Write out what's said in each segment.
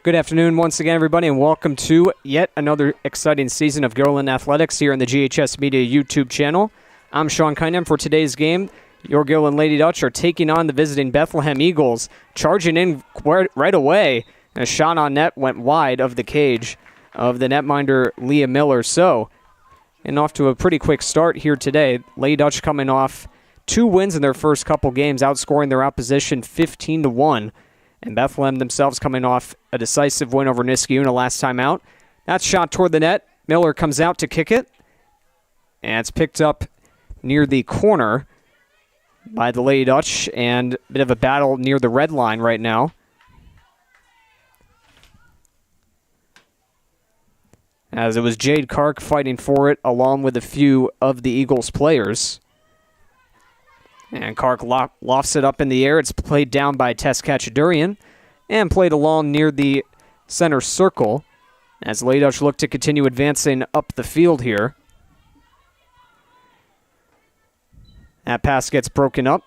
Good afternoon once again, everybody, and welcome to yet another exciting season of Guilderland Athletics here on the GHS Media YouTube channel. I'm Sean Kynham. For today's game, your Guilderland Lady Dutch are taking on the visiting Bethlehem Eagles, charging in right away. A shot on net went wide of the cage of the netminder Leah Miller. So, and off to a pretty quick start here today. Lady Dutch coming off 2 wins in their first couple games, outscoring their opposition 15-1. And Bethlehem themselves coming off a decisive win over Niskayuna last time out. That's shot toward the net. Miller comes out to kick it. And it's picked up near the corner by the Lady Dutch. And a bit of a battle near the red line right now. As it was Jade Kark fighting for it along with a few of the Eagles players. And Kark lofts it up in the air. It's played down by Tess Kachadurian and played along near the center circle as Lady Dutch look to continue advancing up the field here. That pass gets broken up.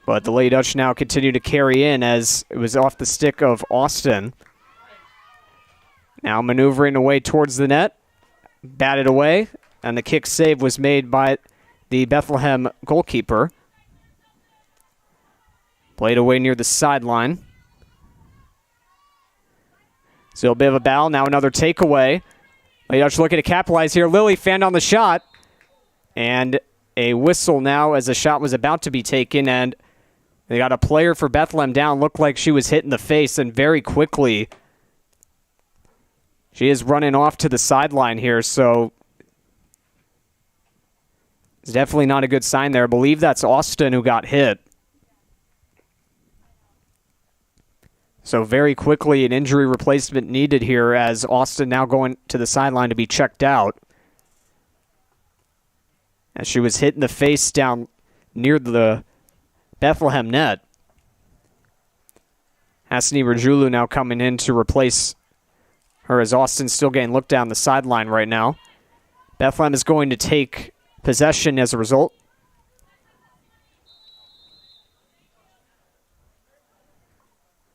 But the Lady Dutch now continue to carry in as it was off the stick of Austin. Now maneuvering away towards the net. Batted away. And the kick save was made by the Bethlehem goalkeeper. Played away near the sideline. Still a bit of a battle. Now another takeaway. Lady Dutch looking to capitalize here. Lily fanned on the shot. And a whistle now as the shot was about to be taken. And they got a player for Bethlehem down. Looked like she was hit in the face. And very quickly, she is running off to the sideline here. So it's definitely not a good sign there. I believe that's Austin who got hit. So very quickly, an injury replacement needed here as Austin now going to the sideline to be checked out. As she was hit in the face down near the Bethlehem net. Hasni Rajulu now coming in to replace her as Austin's still getting looked down the sideline right now. Bethlehem is going to take possession as a result.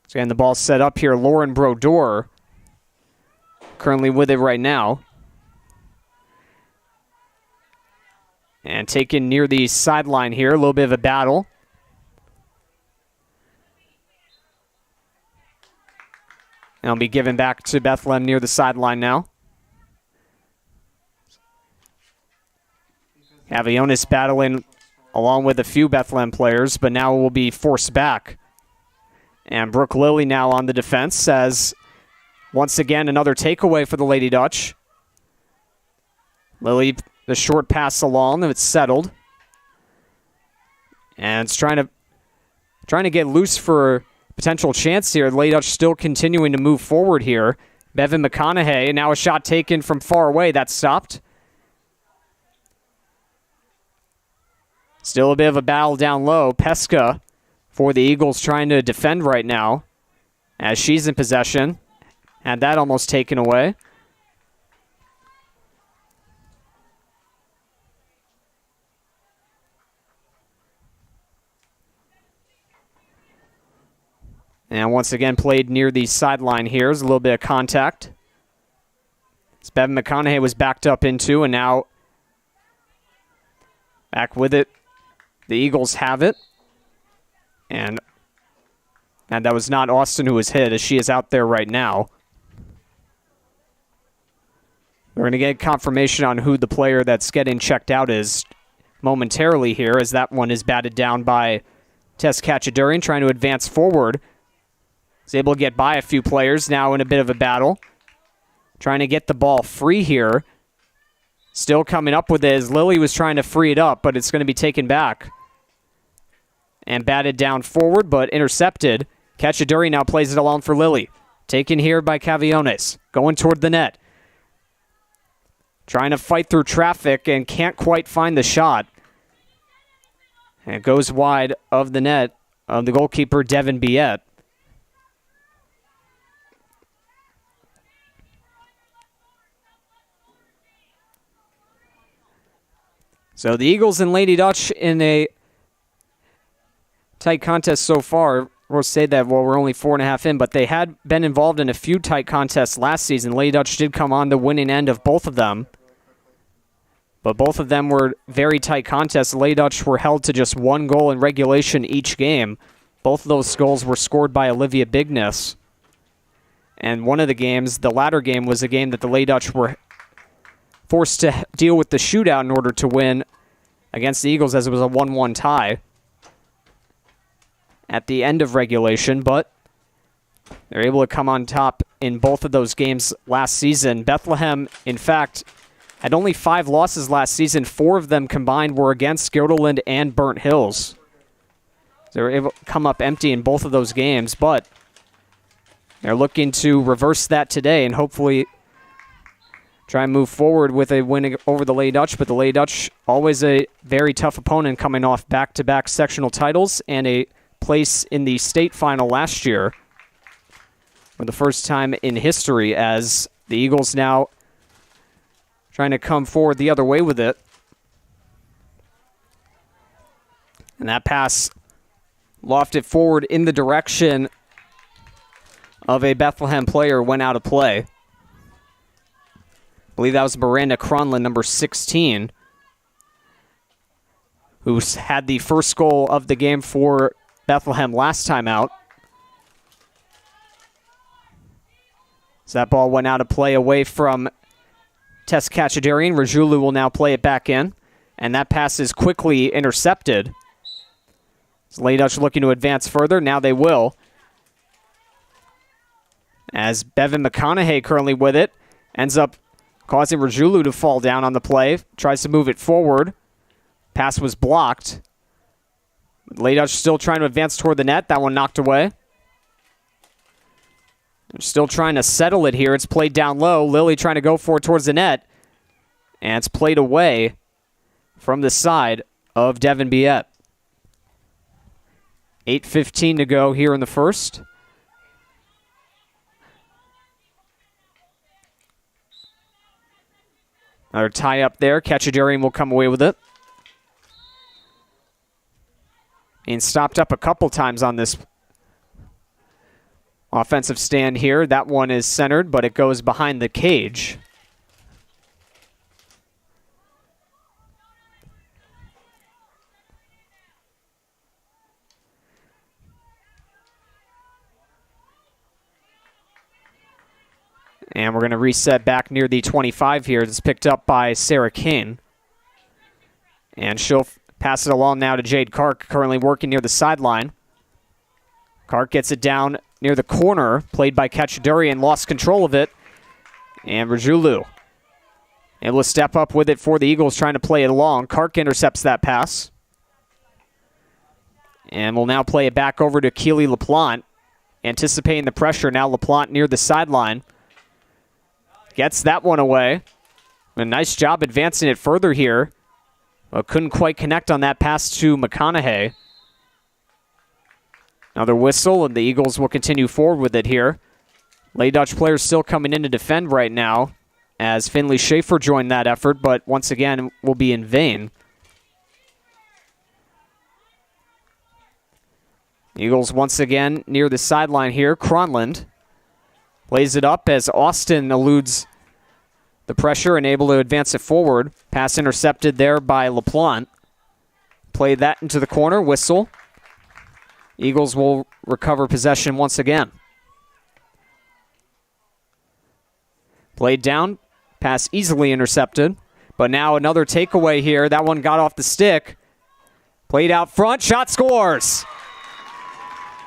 So again, the ball set up here. Lauren Brodeur currently with it right now. And taken near the sideline here. A little bit of a battle. And it'll be given back to Bethlehem near the sideline now. Avionis battling along with a few Bethlehem players, but now will be forced back. And Brooke Lilly now on the defense as once again another takeaway for the Lady Dutch. Lilly, the short pass along, it's settled. And it's trying to get loose for a potential chance here. The Lady Dutch still continuing to move forward here. Bevan McConaughey, and now a shot taken from far away. That's stopped. Still a bit of a battle down low. Pesca for the Eagles trying to defend right now as she's in possession. Had that almost taken away. And once again played near the sideline here. There's a little bit of contact. As Bevan McConaughey was backed up into, and now back with it. The Eagles have it. And that was not Austin who was hit, as she is out there right now. We're going to get confirmation on who the player that's getting checked out is momentarily here, as that one is batted down by Tess Kachadurian, trying to advance forward. Is able to get by a few players, now in a bit of a battle. Trying to get the ball free here. Still coming up with it as Lily was trying to free it up, but it's going to be taken back. And batted down forward, but intercepted. Kachadurian now plays it along for Lily. Taken here by Caviones. Going toward the net. Trying to fight through traffic and can't quite find the shot. And it goes wide of the net of the goalkeeper, Devin Biette. So the Eagles and Lady Dutch in a tight contest so far. we'll say that, well, we're only 4.5 in, but they had been involved in a few tight contests last season. Lady Dutch did come on the winning end of both of them. But both of them were very tight contests. Lady Dutch were held to just 1 goal in regulation each game. Both of those goals were scored by Olivia Bigness. And one of the games, the latter game, was a game that the Lady Dutch were forced to deal with the shootout in order to win against the Eagles, as it was a 1-1 tie at the end of regulation. But they're able to come on top in both of those games last season. Bethlehem, in fact, had only 5 losses last season. 4 of them combined were against Guilderland and Burnt Hills. They were able to come up empty in both of those games, but they're looking to reverse that today and hopefully try and move forward with a win over the Lady Dutch. But the Lady Dutch, always a very tough opponent, coming off back-to-back sectional titles and a place in the state final last year for the first time in history, as the Eagles now trying to come forward the other way with it. And that pass lofted forward in the direction of a Bethlehem player, went out of play. I believe that was Miranda Cronlin, number 16, who had the first goal of the game for Bethlehem last time out. So that ball went out of play away from Tess Kachadarian. Rajulu will now play it back in, and that pass is quickly intercepted. So Lady Dutch looking to advance further. Now they will, as Bevan McConaughey currently with it, ends up causing Rajulu to fall down on the play. Tries to move it forward. Pass was blocked. Lady Dutch still trying to advance toward the net. That one knocked away. They're still trying to settle it here. It's played down low. Lily trying to go for it towards the net. And it's played away from the side of Devin Biette. 8:15 to go here in the first. Another tie up there. Kachadarian will come away with it. And stopped up a couple times on this offensive stand here. That one is centered, but it goes behind the cage. And we're going to reset back near the 25 here. It's picked up by Sarah Kane. And she'll pass it along now to Jade Kark, currently working near the sideline. Kark gets it down near the corner, played by Kachadarian, lost control of it. And Rajulu able to step up with it for the Eagles, trying to play it along. Kark intercepts that pass. And will now play it back over to Keely LaPlante, anticipating the pressure. Now LaPlante near the sideline. Gets that one away. A nice job advancing it further here. But couldn't quite connect on that pass to McConaughey. Another whistle, and the Eagles will continue forward with it here. Lady Dutch players still coming in to defend right now, as Finley Schaefer joined that effort, but once again will be in vain. Eagles once again near the sideline here. Cronland plays it up as Austin eludes the pressure and able to advance it forward. Pass intercepted there by LaPlante. Play that into the corner. Whistle. Eagles will recover possession once again. Played down. Pass easily intercepted. But now another takeaway here. That one got off the stick. Played out front. Shot scores.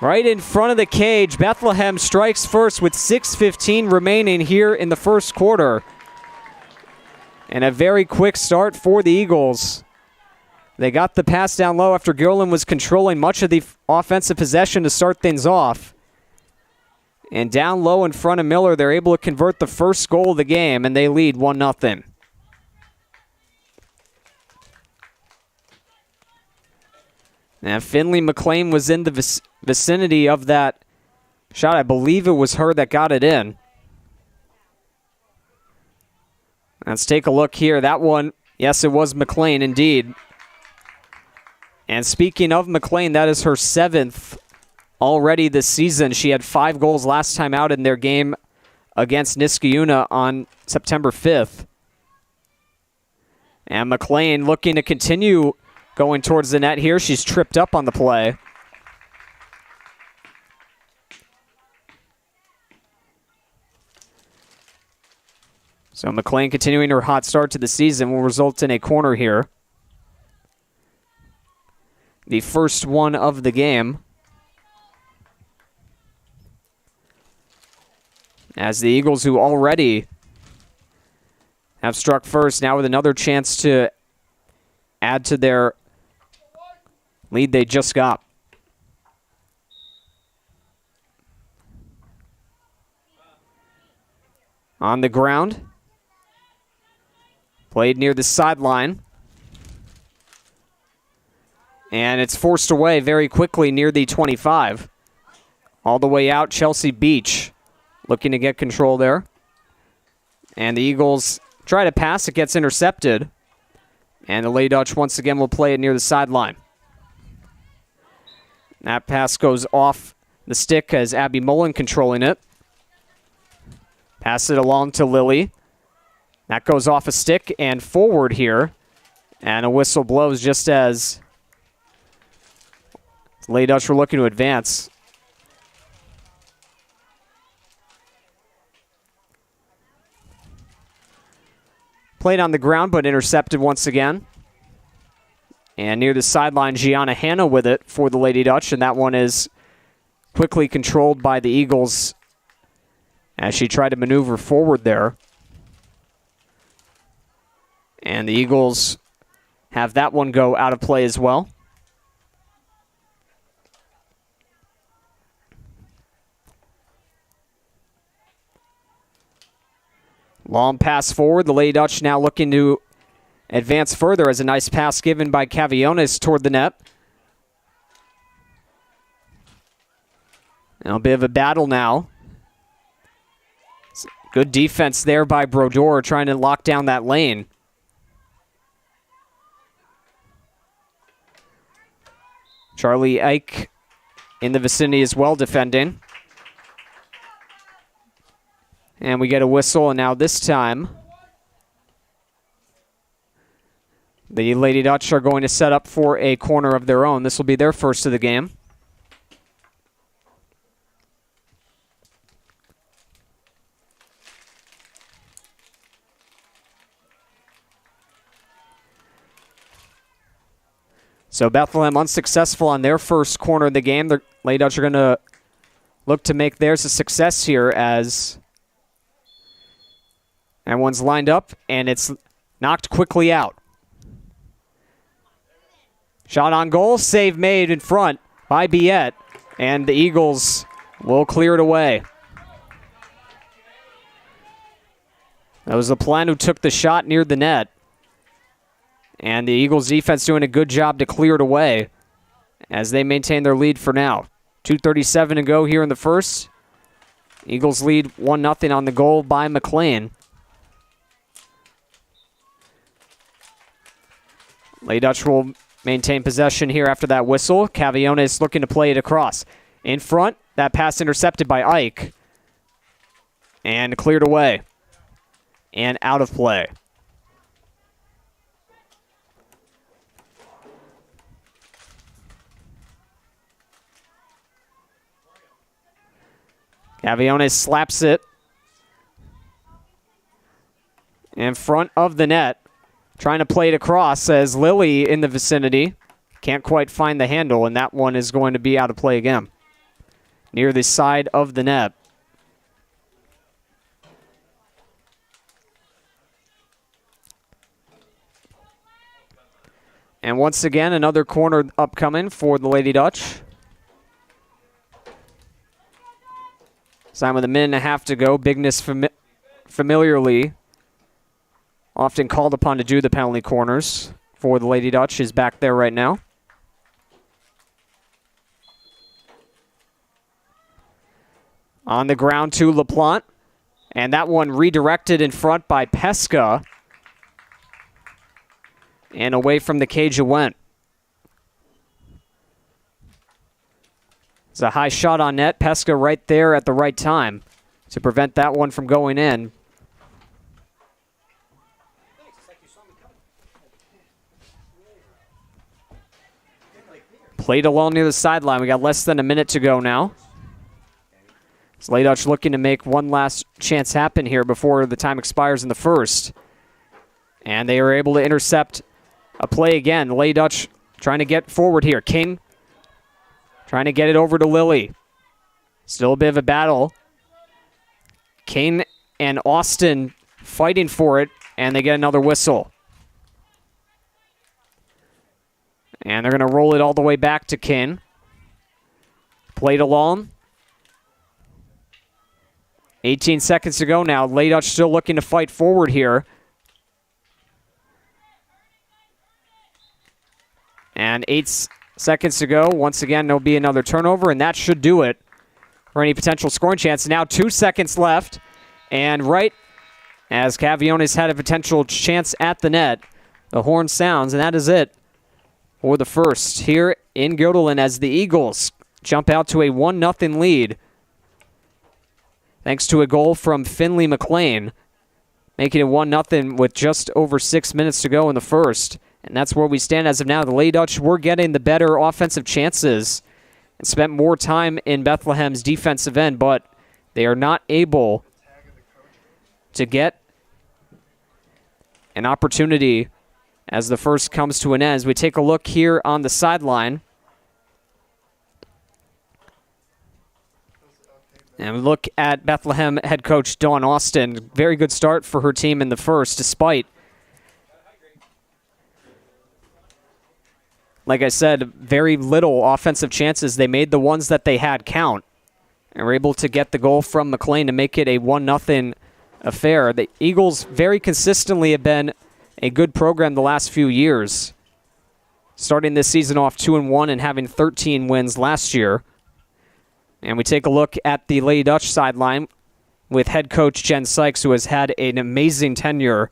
Right in front of the cage. Bethlehem strikes first with 6:15 remaining here in the first quarter. And a very quick start for the Eagles. They got the pass down low after Guilderland was controlling much of the offensive possession to start things off. And down low in front of Miller, they're able to convert the first goal of the game, and they lead 1-0. Now, Finley McLean was in the vicinity of that shot. I believe it was her that got it in. Let's take a look here. That one, yes, it was McLean indeed. And speaking of McLean, that is her 7th already this season. She had 5 goals last time out in their game against Niskayuna on September 5th. And McLean looking to continue going towards the net here. She's tripped up on the play. So McLean continuing her hot start to the season will result in a corner here. The first one of the game. As the Eagles, who already have struck first, now with another chance to add to their lead they just got. On the ground. Played near the sideline. And it's forced away very quickly near the 25. All the way out, Chelsea Beach looking to get control there. And the Eagles try to pass. It gets intercepted. And the Lady Dutch once again will play it near the sideline. That pass goes off the stick as Abby Mullen controlling it. Pass it along to Lily. That goes off a stick and forward here. And a whistle blows just as the Lady Dutch were looking to advance. Played on the ground, but intercepted once again. And near the sideline, Gianna Hanna with it for the Lady Dutch, and that one is quickly controlled by the Eagles as she tried to maneuver forward there. And the Eagles have that one go out of play as well. Long pass forward. The Lady Dutch now looking to advance further as a nice pass given by Caviones toward the net. And a bit of a battle now. Good defense there by Brodeur trying to lock down that lane. Charlie Ike in the vicinity as well defending. And we get a whistle, and now this time the Lady Dutch are going to set up for a corner of their own. This will be their first of the game. So Bethlehem unsuccessful on their first corner of the game. The Lady Dutch are going to look to make theirs a success here as everyone's lined up, and it's knocked quickly out. Shot on goal, save made in front by Biette, and the Eagles will clear it away. That was the plan who took the shot near the net. And the Eagles defense doing a good job to clear it away as they maintain their lead for now. 2:37 to go here in the first. Eagles lead 1-0 on the goal by McLean. Lady Dutch will maintain possession here after that whistle. Caviones looking to play it across. In front, that pass intercepted by Ike. And cleared away. And out of play. Caviones slaps it in front of the net. Trying to play it across as Lily in the vicinity. Can't quite find the handle, and that one is going to be out of play again. Near the side of the net. And once again, another corner upcoming for the Lady Dutch. Time with a minute and a half to go. Bigness familiarly often called upon to do the penalty corners for the Lady Dutch is back there right now. On the ground to LaPlante. And that one redirected in front by Pesca. And away from the cage it went. It's a high shot on net. Pesca right there at the right time to prevent that one from going in. Played along near the sideline. We got less than a minute to go now. It's Ladutch looking to make one last chance happen here before the time expires in the first. And they are able to intercept a play again. Ladutch trying to get forward here. King trying to get it over to Lilly. Still a bit of a battle. Kane and Austin fighting for it, and they get another whistle. And they're going to roll it all the way back to Kane. Played along. 18 seconds to go now. Ladutch still looking to fight forward here. And 8 seconds to go. Once again, there'll be another turnover, and that should do it for any potential scoring chance. Now 2 seconds left. And right as Caviones had a potential chance at the net, the horn sounds, and that is it for the first here in Guilderland as the Eagles jump out to a 1-0 lead. Thanks to a goal from Finley McLean, making it 1-0 with just over 6 minutes to go in the first. And that's where we stand as of now. The Ladutch were getting the better offensive chances and spent more time in Bethlehem's defensive end, but they are not able to get an opportunity as the first comes to an end. As we take a look here on the sideline, and we look at Bethlehem head coach Dawn Austin. Very good start for her team in the first, despite, like I said, very little offensive chances. They made the ones that they had count and were able to get the goal from McLean to make it a 1-0 affair. The Eagles very consistently have been a good program the last few years, starting this season off 2-1 and having 13 wins last year. And we take a look at the Lady Dutch sideline with head coach Jen Sykes, who has had an amazing tenure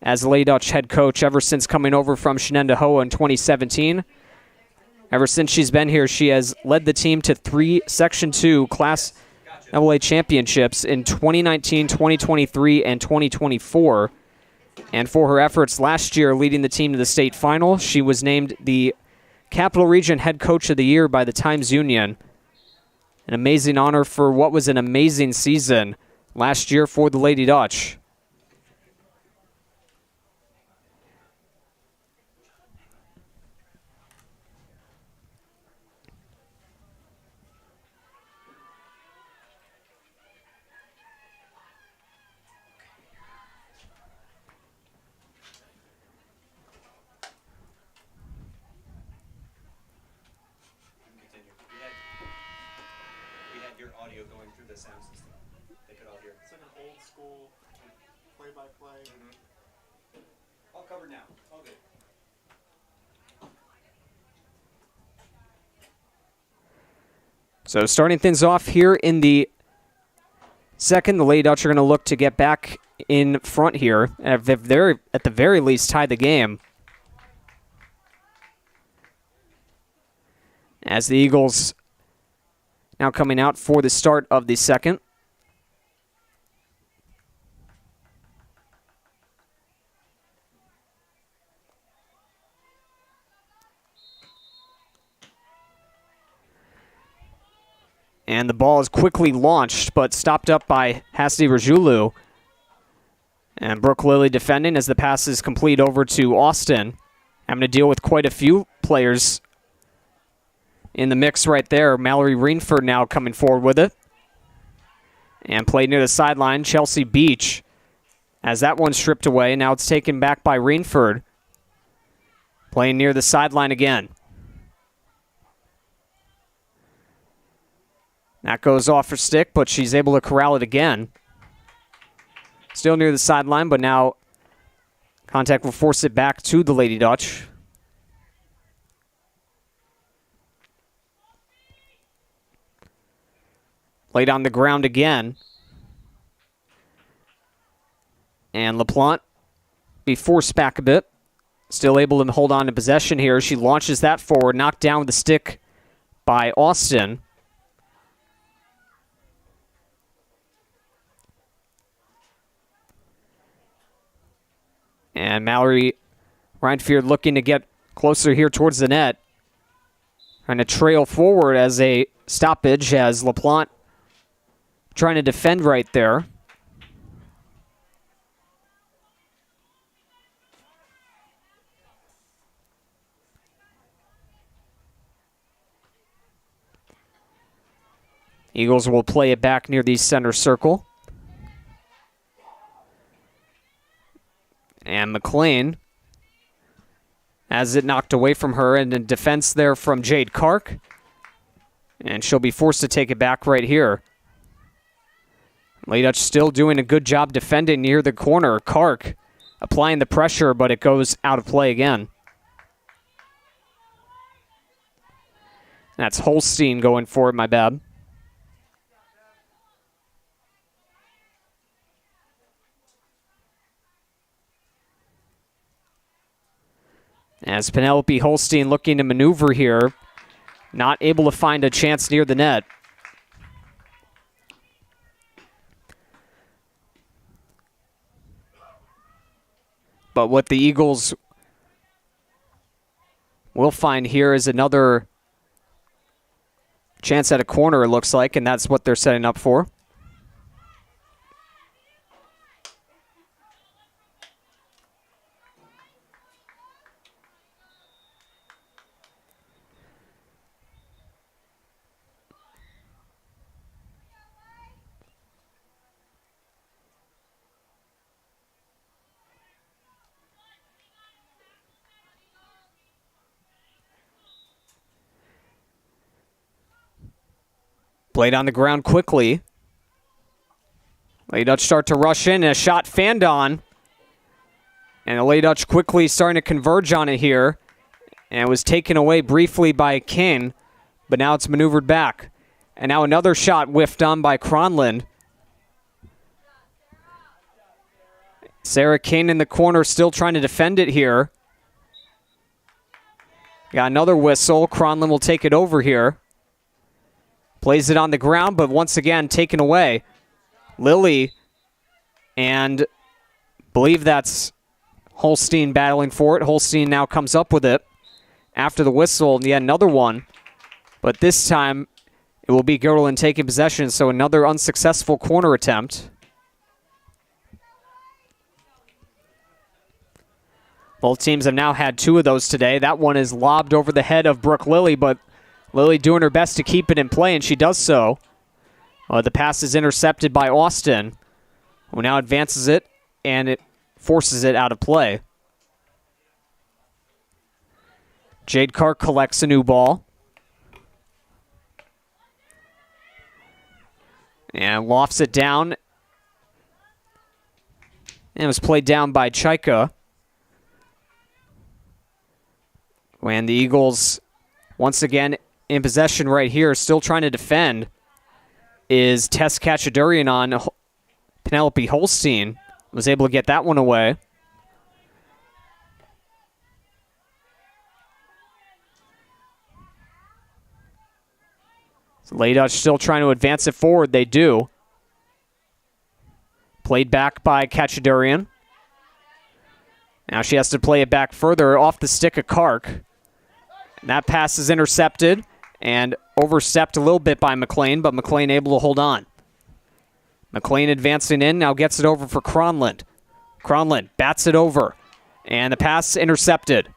as Lady Dutch head coach ever since coming over from Shenendehowa in 2017. Ever since she's been here, she has led the team to 3 Section 2 Class AA championships in 2019, 2023, and 2024. And for her efforts last year leading the team to the state final, she was named the Capital Region Head Coach of the Year by the Times-Union. An amazing honor for what was an amazing season last year for the Lady Dutch. So starting things off here in the second, the Lady Dutch are going to look to get back in front here. At the very least, tie the game. As the Eagles now coming out for the start of the second. And the ball is quickly launched, but stopped up by Hasdi Rajulu. And Brooke Lilly defending as the pass is complete over to Austin. Having to deal with quite a few players in the mix right there. Mallory Rainford now coming forward with it. And played near the sideline, Chelsea Beach. As that one's stripped away, now it's taken back by Rainford. Playing near the sideline again. That goes off her stick, but she's able to corral it again. Still near the sideline, but now contact will force it back to the Lady Dutch. Played on the ground again. And LaPlante be forced back a bit. Still able to hold on to possession here. She launches that forward, knocked down with the stick by Austin. And Mallory Reinfeld looking to get closer here towards the net. Trying to trail forward as a stoppage as LaPlante trying to defend right there. Eagles will play it back near the center circle. And McLean has it knocked away from her, and in defense there from Jade Kark. And she'll be forced to take it back right here. Lady Dutch still doing a good job defending near the corner. Kark applying the pressure, but it goes out of play again. That's Holstein going for it, my bad. As Penelope Holstein looking to maneuver here, not able to find a chance near the net. But what the Eagles will find here is another chance at a corner, it looks like, and that's what they're setting up for. Played on the ground quickly. Lady Dutch start to rush in, and a shot fanned on. And the Lady Dutch quickly starting to converge on it here. And it was taken away briefly by King, but now it's maneuvered back. And now another shot whiffed on by Cronland. Sarah King in the corner still trying to defend it here. Got another whistle. Cronland will take it over here. Plays it on the ground, but once again taken away. Lilly, and believe that's Holstein battling for it. Holstein now comes up with it after the whistle, and yet another one. But this time, it will be Guilderland taking possession, so another unsuccessful corner attempt. Both teams have now had two of those today. That one is lobbed over the head of Brooke Lilly, but Lilly doing her best to keep it in play, and she does so. The pass is intercepted by Austin, who now advances it, and it forces it out of play. Jade Kark collects a new ball. And lofts it down. And it was played down by Chaika. When the Eagles, once again, in possession right here, still trying to defend, is Tess Kachadurian on Penelope Holstein. Was able to get that one away. So Lady Dutch still trying to advance it forward. They do. Played back by Kachadurian. Now she has to play it back further off the stick of Kark. And that pass is intercepted and overstepped a little bit by McLean, but McLean able to hold on. McLean advancing in, now gets it over for Cronland. Cronland bats it over, and the pass intercepted.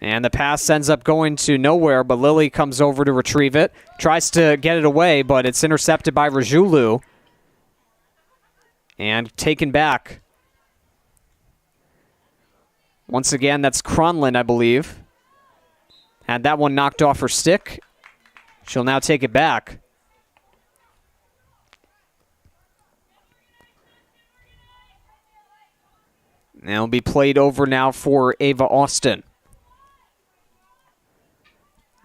And the pass ends up going to nowhere, but Lilly comes over to retrieve it. Tries to get it away, but it's intercepted by Rajulu. And taken back. Once again, that's Cronland, I believe. Had that one knocked off her stick. She'll now take it back. And it'll be played over now for Ava Austin.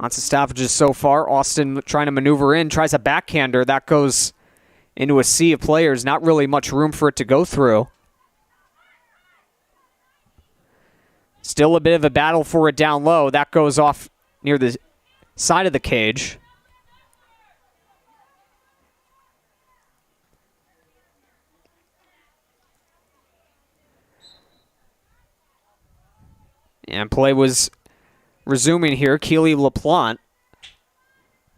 Lots of stoppages so far. Austin trying to maneuver in, tries a backhander. That goes into a sea of players. Not really much room for it to go through. Still a bit of a battle for it down low. That goes off near the side of the cage. And play was resuming here. Keely LaPlante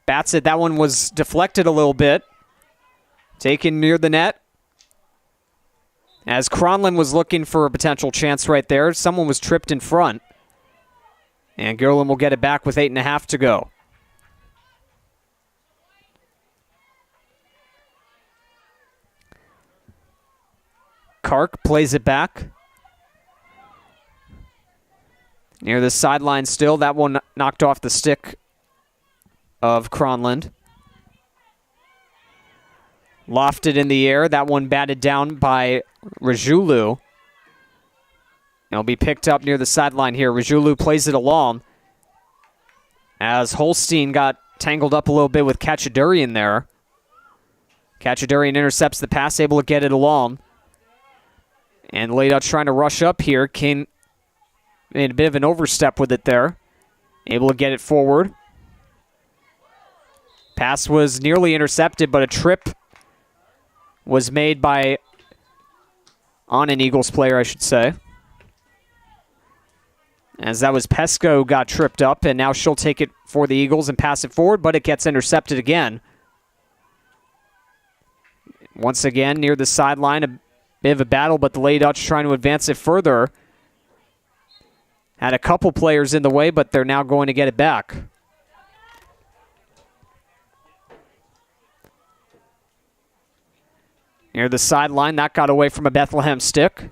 bats it. That one was deflected a little bit. Taken near the net. As Cronlund was looking for a potential chance right there, someone was tripped in front. And Guilderland will get it back with 8.5 to go. Kark plays it back. Near the sideline still. That one knocked off the stick of Cronlund. Lofted in the air. That one batted down by Rajulu. It'll be picked up near the sideline here. Rajulu plays it along. As Holstein got tangled up a little bit with Kachadurian there. Kachadurian intercepts the pass, able to get it along. And Lady Dutch trying to rush up here. King made a bit of an overstep with it there. Able to get it forward. Pass was nearly intercepted, but a trip was made on an Eagles player, I should say. As that was Pesco who got tripped up, and now she'll take it for the Eagles and pass it forward, but it gets intercepted again. Once again, near the sideline, a bit of a battle, but the Lady Dutch trying to advance it further. Had a couple players in the way, but they're now going to get it back. Near the sideline, that got away from a Bethlehem stick.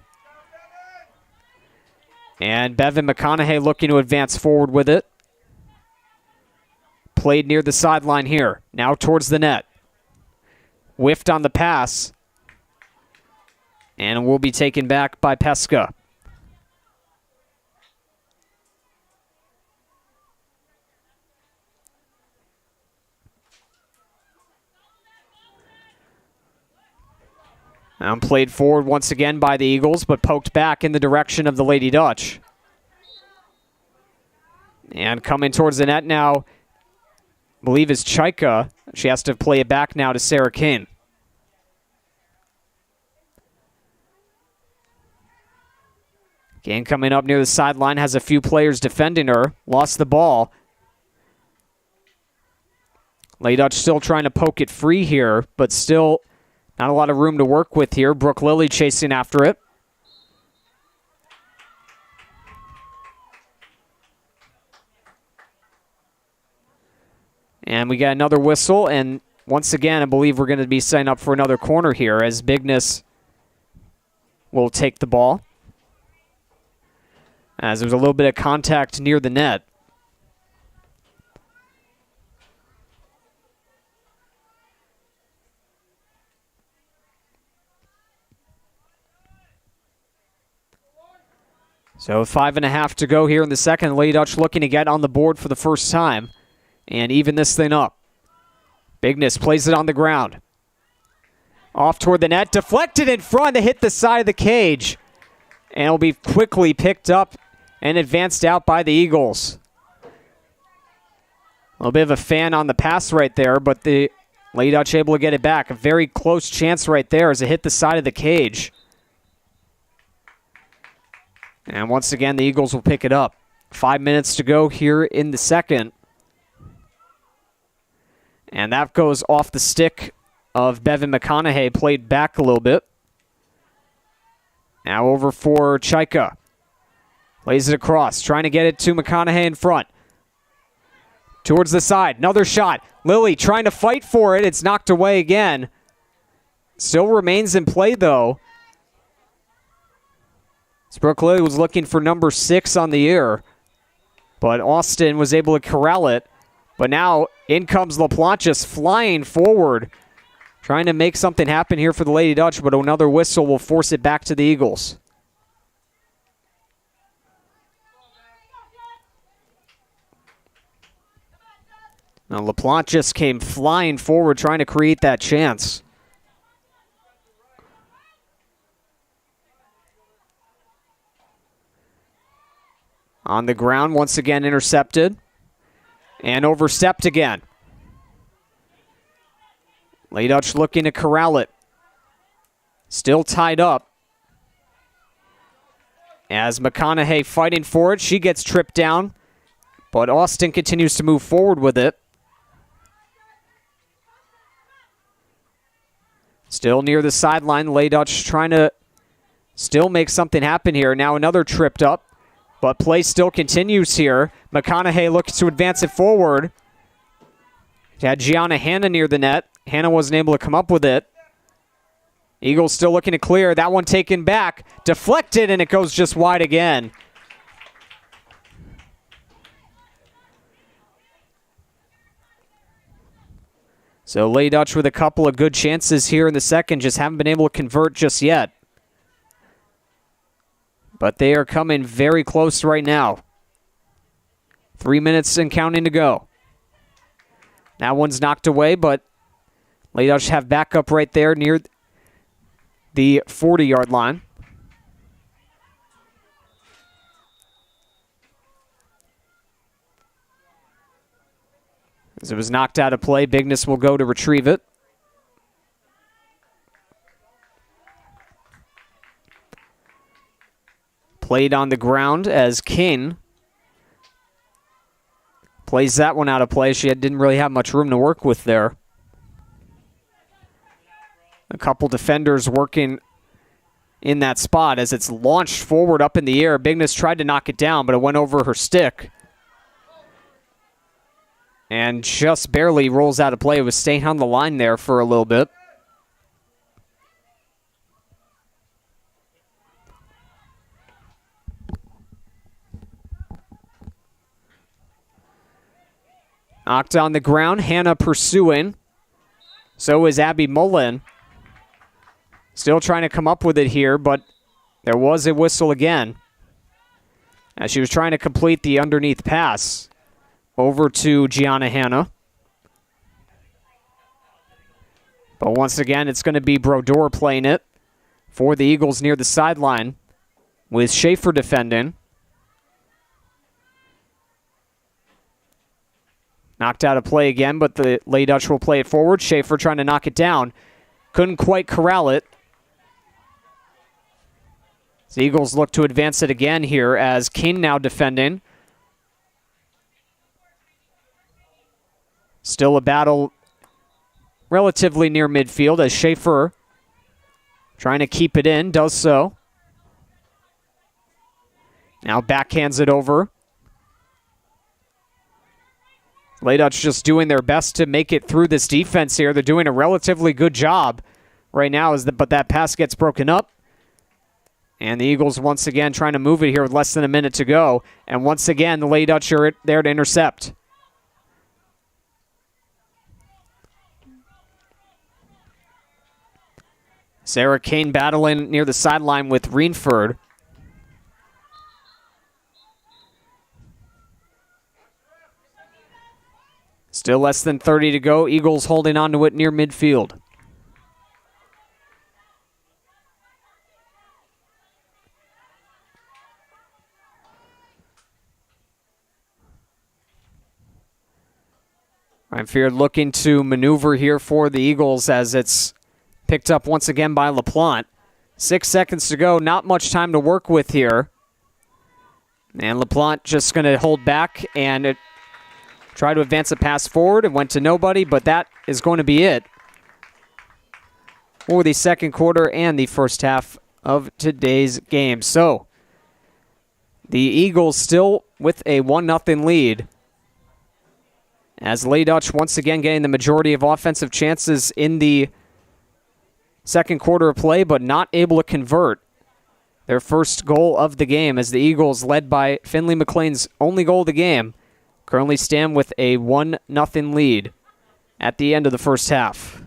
And Bevan McConaughey looking to advance forward with it. Played near the sideline here. Now towards the net. Whiffed on the pass. And will be taken back by Pesca. Now played forward once again by the Eagles, but poked back in the direction of the Lady Dutch. And coming towards the net now, I believe is Chaika. She has to play it back now to Sarah Kane. Kane coming up near the sideline, has a few players defending her. Lost the ball. Lady Dutch still trying to poke it free here, but still not a lot of room to work with here. Brooke Lilly chasing after it. And we got another whistle, and once again, I believe we're going to be setting up for another corner here as Bigness will take the ball. As there was a little bit of contact near the net. So 5.5 to go here in the second. Lady Dutch looking to get on the board for the first time and even this thing up. Bigness plays it on the ground. Off toward the net. Deflected in front to hit the side of the cage. And it'll be quickly picked up and advanced out by the Eagles. A little bit of a fan on the pass right there, but the Lady Dutch able to get it back. A very close chance right there as it hit the side of the cage. And once again, the Eagles will pick it up. 5 minutes to go here in the second. And that goes off the stick of Bevan McConaughey, played back a little bit. Now over for Chaika. Lays it across, trying to get it to McConaughey in front. Towards the side, another shot. Lilly trying to fight for it. It's knocked away again. Still remains in play, though. Brooke Lilly was looking for number 6 on the air, but Austin was able to corral it. But now in comes LaPlante just flying forward, trying to make something happen here for the Lady Dutch, but another whistle will force it back to the Eagles. Now LaPlante just came flying forward, trying to create that chance. On the ground, once again intercepted. And overstepped again. Lady Dutch looking to corral it. Still tied up. As McConaughey fighting for it, she gets tripped down, but Austin continues to move forward with it. Still near the sideline, Lady Dutch trying to still make something happen here. Now another tripped up, but play still continues here. McConaughey looks to advance it forward. She had Gianna Hanna near the net. Hanna wasn't able to come up with it. Eagles still looking to clear. That one taken back. Deflected, and it goes just wide again. So Lady Dutch with a couple of good chances here in the second. Just haven't been able to convert just yet. But they are coming very close right now. 3 minutes and counting to go. That one's knocked away, but Lady Dutch have backup right there near the 40-yard line. As it was knocked out of play, Bigness will go to retrieve it. Played on the ground as King plays that one out of play. She didn't really have much room to work with there. A couple defenders working in that spot as it's launched forward up in the air. Bigness tried to knock it down, but it went over her stick. And just barely rolls out of play. It was staying on the line there for a little bit. Knocked on the ground. Hannah pursuing. So is Abby Mullen. Still trying to come up with it here, but there was a whistle again. As she was trying to complete the underneath pass over to Gianna Hanna. But once again, it's going to be Brodeur playing it for the Eagles near the sideline with Schaefer defending. Knocked out of play again, but the Lady Dutch will play it forward. Schaefer trying to knock it down. Couldn't quite corral it. The Eagles look to advance it again here as King now defending. Still a battle relatively near midfield as Schaefer trying to keep it in, does so. Now backhands it over. Lady Dutch just doing their best to make it through this defense here. They're doing a relatively good job right now, but that pass gets broken up. And the Eagles once again trying to move it here with less than a minute to go. And once again, the Lady Dutch are there to intercept. Sarah Kane battling near the sideline with Reenford. Still less than 30 to go. Eagles holding on to it near midfield. Reinfeld looking to maneuver here for the Eagles as it's picked up once again by LaPlante. 6 seconds to go. Not much time to work with here. And LaPlante just going to hold back and try to advance a pass forward. It went to nobody, but that is going to be it for the second quarter and the first half of today's game. So the Eagles still with a 1-0 lead. As Lady Dutch once again getting the majority of offensive chances in the second quarter of play, but not able to convert their first goal of the game as the Eagles, led by Finley McLean's only goal of the game, currently stand with a 1-0 lead at the end of the first half.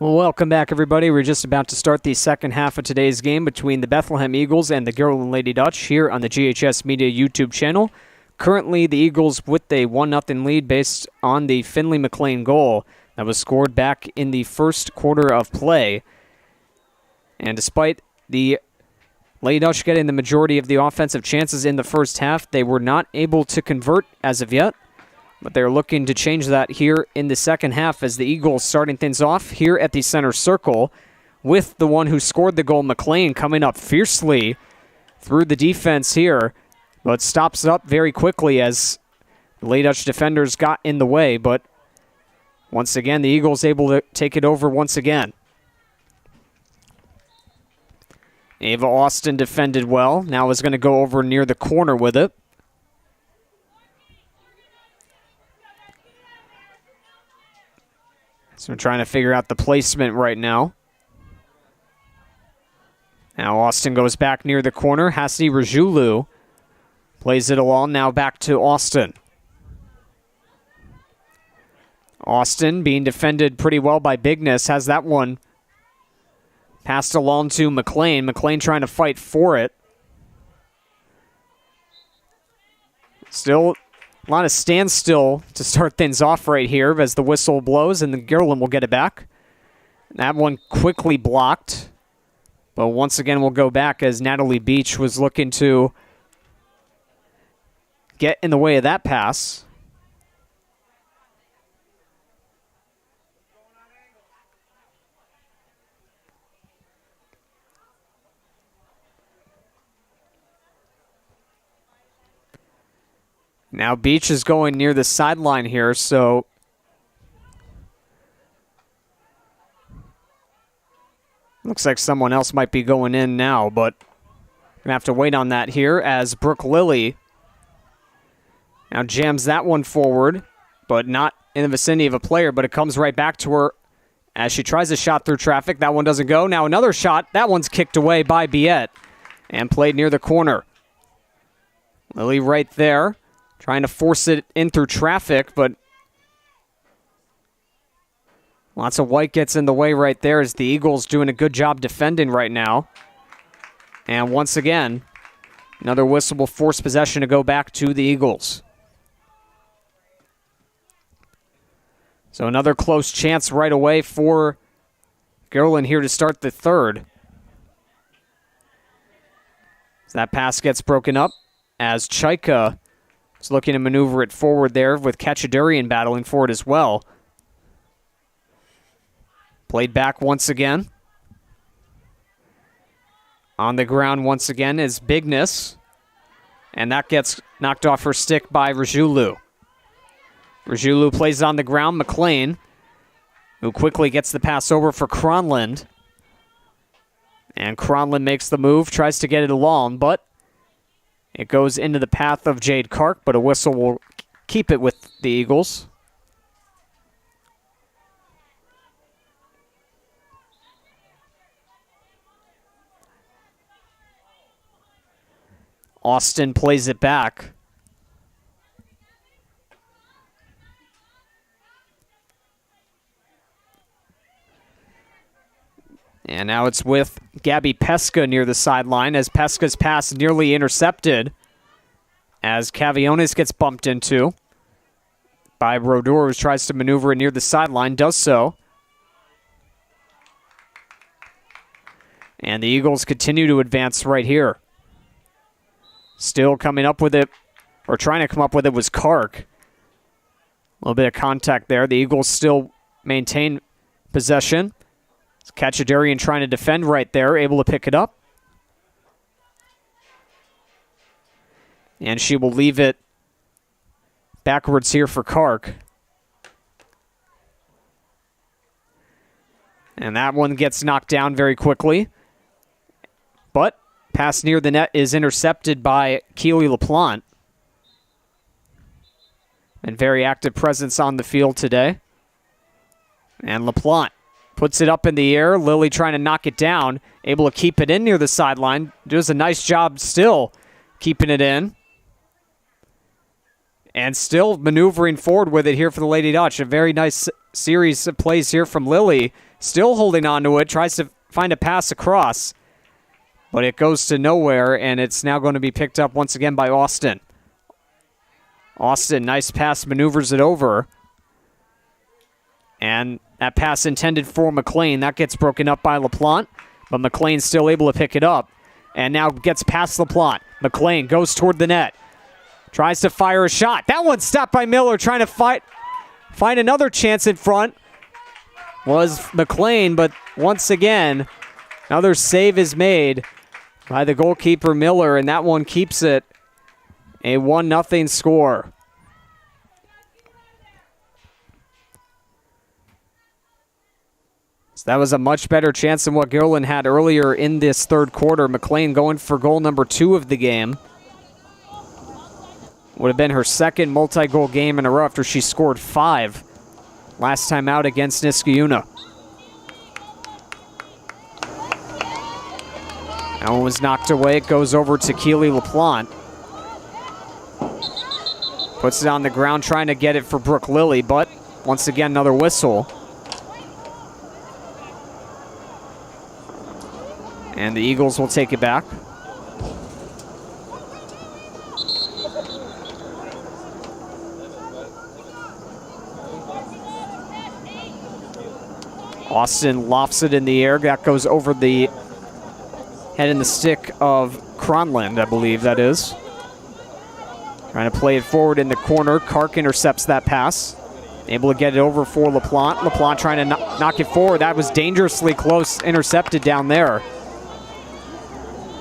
Well, welcome back, everybody. We're just about to start the second half of today's game between the Bethlehem Eagles and the Guilderland Lady Dutch here on the GHS Media YouTube channel. Currently, the Eagles with a 1-0 lead based on the Finley McLean goal that was scored back in the first quarter of play. And despite the Lady Dutch getting the majority of the offensive chances in the first half, they were not able to convert as of yet. But they're looking to change that here in the second half as the Eagles starting things off here at the center circle with the one who scored the goal, McLean, coming up fiercely through the defense here, but stops up very quickly as the Lady Dutch defenders got in the way. But once again, the Eagles able to take it over once again. Ava Austin defended well. Now is going to go over near the corner with it. So we're trying to figure out the placement right now. Now Austin goes back near the corner. Hasni Rajulu plays it along. Now back to Austin. Austin being defended pretty well by Bigness. Has that one passed along to McLean. McLean trying to fight for it. Still a lot of standstill to start things off right here as the whistle blows, and the Guilderland will get it back. That one quickly blocked. But once again, we'll go back as Natalie Beach was looking to get in the way of that pass. Now Beach is going near the sideline here, so looks like someone else might be going in now, but we're going to have to wait on that here as Brooke Lilly now jams that one forward, but not in the vicinity of a player, but it comes right back to her as she tries a shot through traffic. That one doesn't go. Now another shot. That one's kicked away by Biette and played near the corner. Lilly right there, trying to force it in through traffic, but lots of white gets in the way right there as the Eagles doing a good job defending right now. And once again, another whistle will force possession to go back to the Eagles. So another close chance right away for Guilderland here to start the third. So that pass gets broken up as Chaika is looking to maneuver it forward there with Kachadurian battling for it as well. Played back once again. On the ground once again is Bigness. And that gets knocked off her stick by Rajulu. Rajulu plays it on the ground. McLean, who quickly gets the pass over for Cronland. And Cronland makes the move, tries to get it along, but it goes into the path of Jade Kark, but a whistle will keep it with the Eagles. Austin plays it back. And now it's with Gabby Pesca near the sideline as Pesca's pass nearly intercepted as Caviones gets bumped into by Brodeur, who tries to maneuver it near the sideline, does so. And the Eagles continue to advance right here. Still coming up with it, or trying to come up with it, was Kark. A little bit of contact there. The Eagles still maintain possession. Kachadurian trying to defend right there, able to pick it up. And she will leave it backwards here for Kark. And that one gets knocked down very quickly. But pass near the net is intercepted by Keely LaPlante. And very active presence on the field today. And LaPlante puts it up in the air. Lilly trying to knock it down. Able to keep it in near the sideline. Does a nice job still keeping it in. And still maneuvering forward with it here for the Lady Dutch. A very nice series of plays here from Lilly. still holding on to it, tries to find a pass across, but it goes to nowhere, and it's now going to be picked up once again by Austin. Austin, nice pass, maneuvers it over. And that pass intended for McLean. That gets broken up by LaPlante, but McLean's still able to pick it up. And now gets past LaPlante. McLean goes toward the net. Tries to fire a shot. That one's stopped by Miller, trying to find another chance in front. Was McLean, but once again, another save is made by the goalkeeper Miller, and that one keeps it a 1-0 score. So that was a much better chance than what Guilderland had earlier in this third quarter. McLean going for goal number 2 of the game. Would have been her second multi-goal game in a row after she scored 5 last time out against Niskayuna. That one was knocked away. It goes over to Keely LaPlante. Puts it on the ground, trying to get it for Brooke Lilly, but once again, another whistle. And the Eagles will take it back. Austin lofts it in the air. That goes over the head and the stick of Cronland, I believe that is. Trying to play it forward in the corner. Kark intercepts that pass. Able to get it over for LaPlante. LaPlante trying to knock it forward. That was dangerously close, intercepted down there.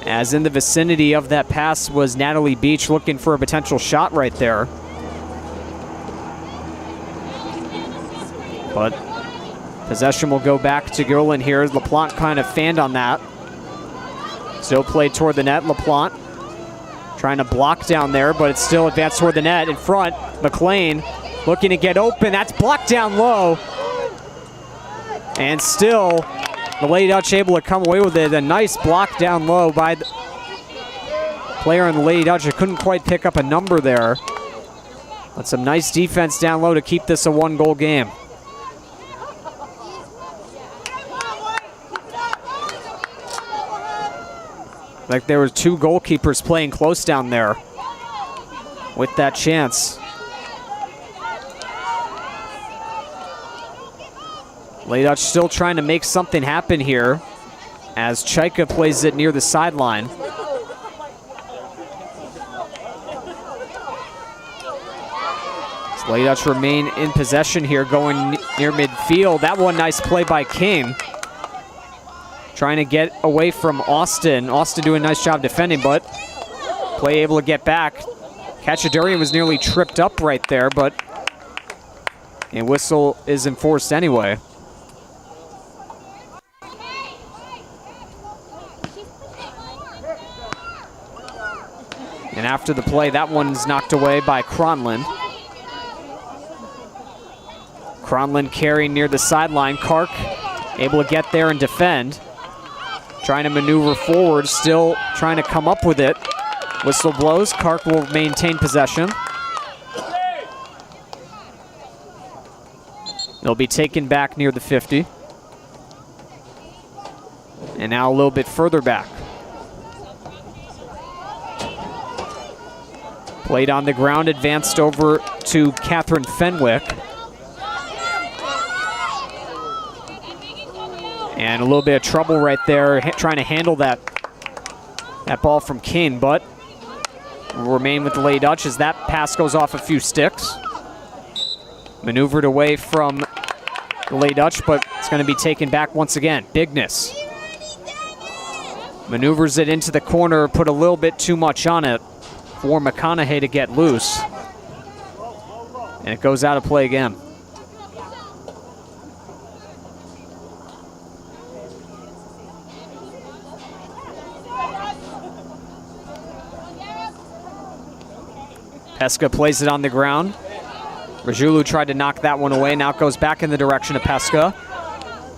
As in the vicinity of that pass was Natalie Beach, looking for a potential shot right there. But possession will go back to Guilderland here. LaPlante kind of fanned on that. Still played toward the net. LaPlante trying to block down there, but it's still advanced toward the net. In front, McLean looking to get open. That's blocked down low. And still, the Lady Dutch able to come away with it. A nice block down low by the player in the Lady Dutch. I couldn't quite pick up a number there. But some nice defense down low to keep this a 1-goal game. Like there were 2 goalkeepers playing close down there with that chance. Lady Dutch still trying to make something happen here as Chaika plays it near the sideline. Lady Dutch remain in possession here, going near midfield. That one, nice play by King. Trying to get away from Austin. Austin doing a nice job defending, but play able to get back. Kachadurian was nearly tripped up right there, but a whistle is enforced anyway. And after the play, that one's knocked away by Cronland. Cronland carrying near the sideline. Kark able to get there and defend. Trying to maneuver forward, still trying to come up with it. Whistle blows. Kark will maintain possession. They'll be taken back near the 50. And now a little bit further back. Played on the ground, advanced over to Catherine Fenwick. And a little bit of trouble right there, trying to handle that ball from King, but will remain with the Lady Dutch as that pass goes off a few sticks. Maneuvered away from the Lady Dutch, but it's going to be taken back once again. Bigness maneuvers it into the corner, put a little bit too much on it for McConaughey to get loose. And it goes out of play again. Pesca plays it on the ground. Rajulu tried to knock that one away. Now it goes back in the direction of Pesca.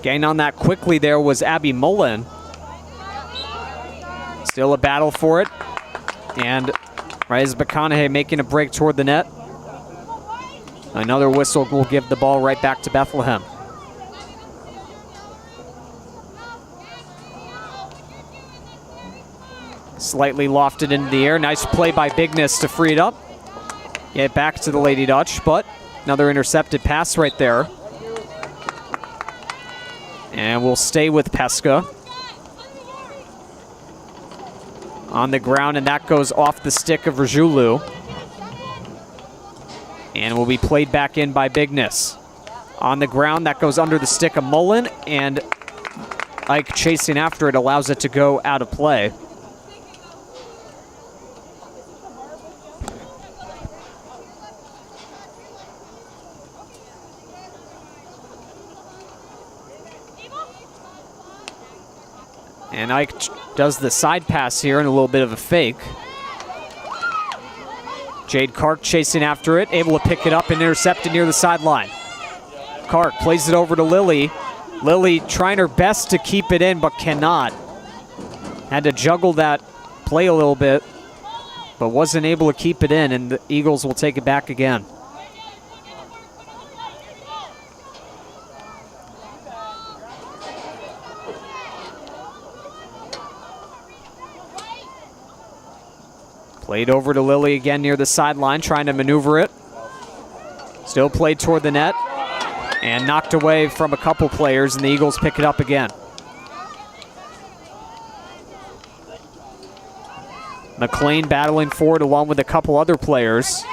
Getting on that quickly there was Abby Mullen. Still a battle for it. And Reyes McConaughey making a break toward the net. Another whistle will give the ball right back to Bethlehem. Slightly lofted into the air. Nice play by Bigness to free it up. Get it back to the Lady Dutch, but another intercepted pass right there. And we'll stay with Pesca. On the ground, and that goes off the stick of Rajulu. And will be played back in by Bigness. On the ground, that goes under the stick of Mullen, and Ike chasing after it allows it to go out of play. And Ike does the side pass here and a little bit of a fake. Jade Kark chasing after it, able to pick it up and intercept it near the sideline. Kark plays it over to Lily. Lily trying her best to keep it in, but cannot. Had to juggle that play a little bit, but wasn't able to keep it in, and the Eagles will take it back again. Played over to Lily again near the sideline, trying to maneuver it. Still played toward the net, and knocked away from a couple players, and the Eagles pick it up again. McLean battling forward along with a couple other players,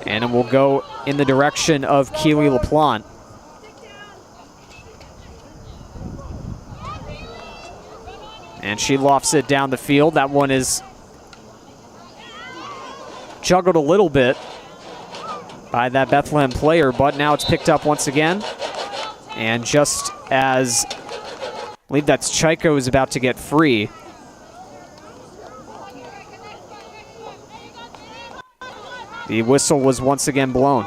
and it will go in the direction of Keely LaPlante. And she lofts it down the field. That one is juggled a little bit by that Bethlehem player, but now it's picked up once again. And just as, I believe that's Chaiko is about to get free. The whistle was once again blown.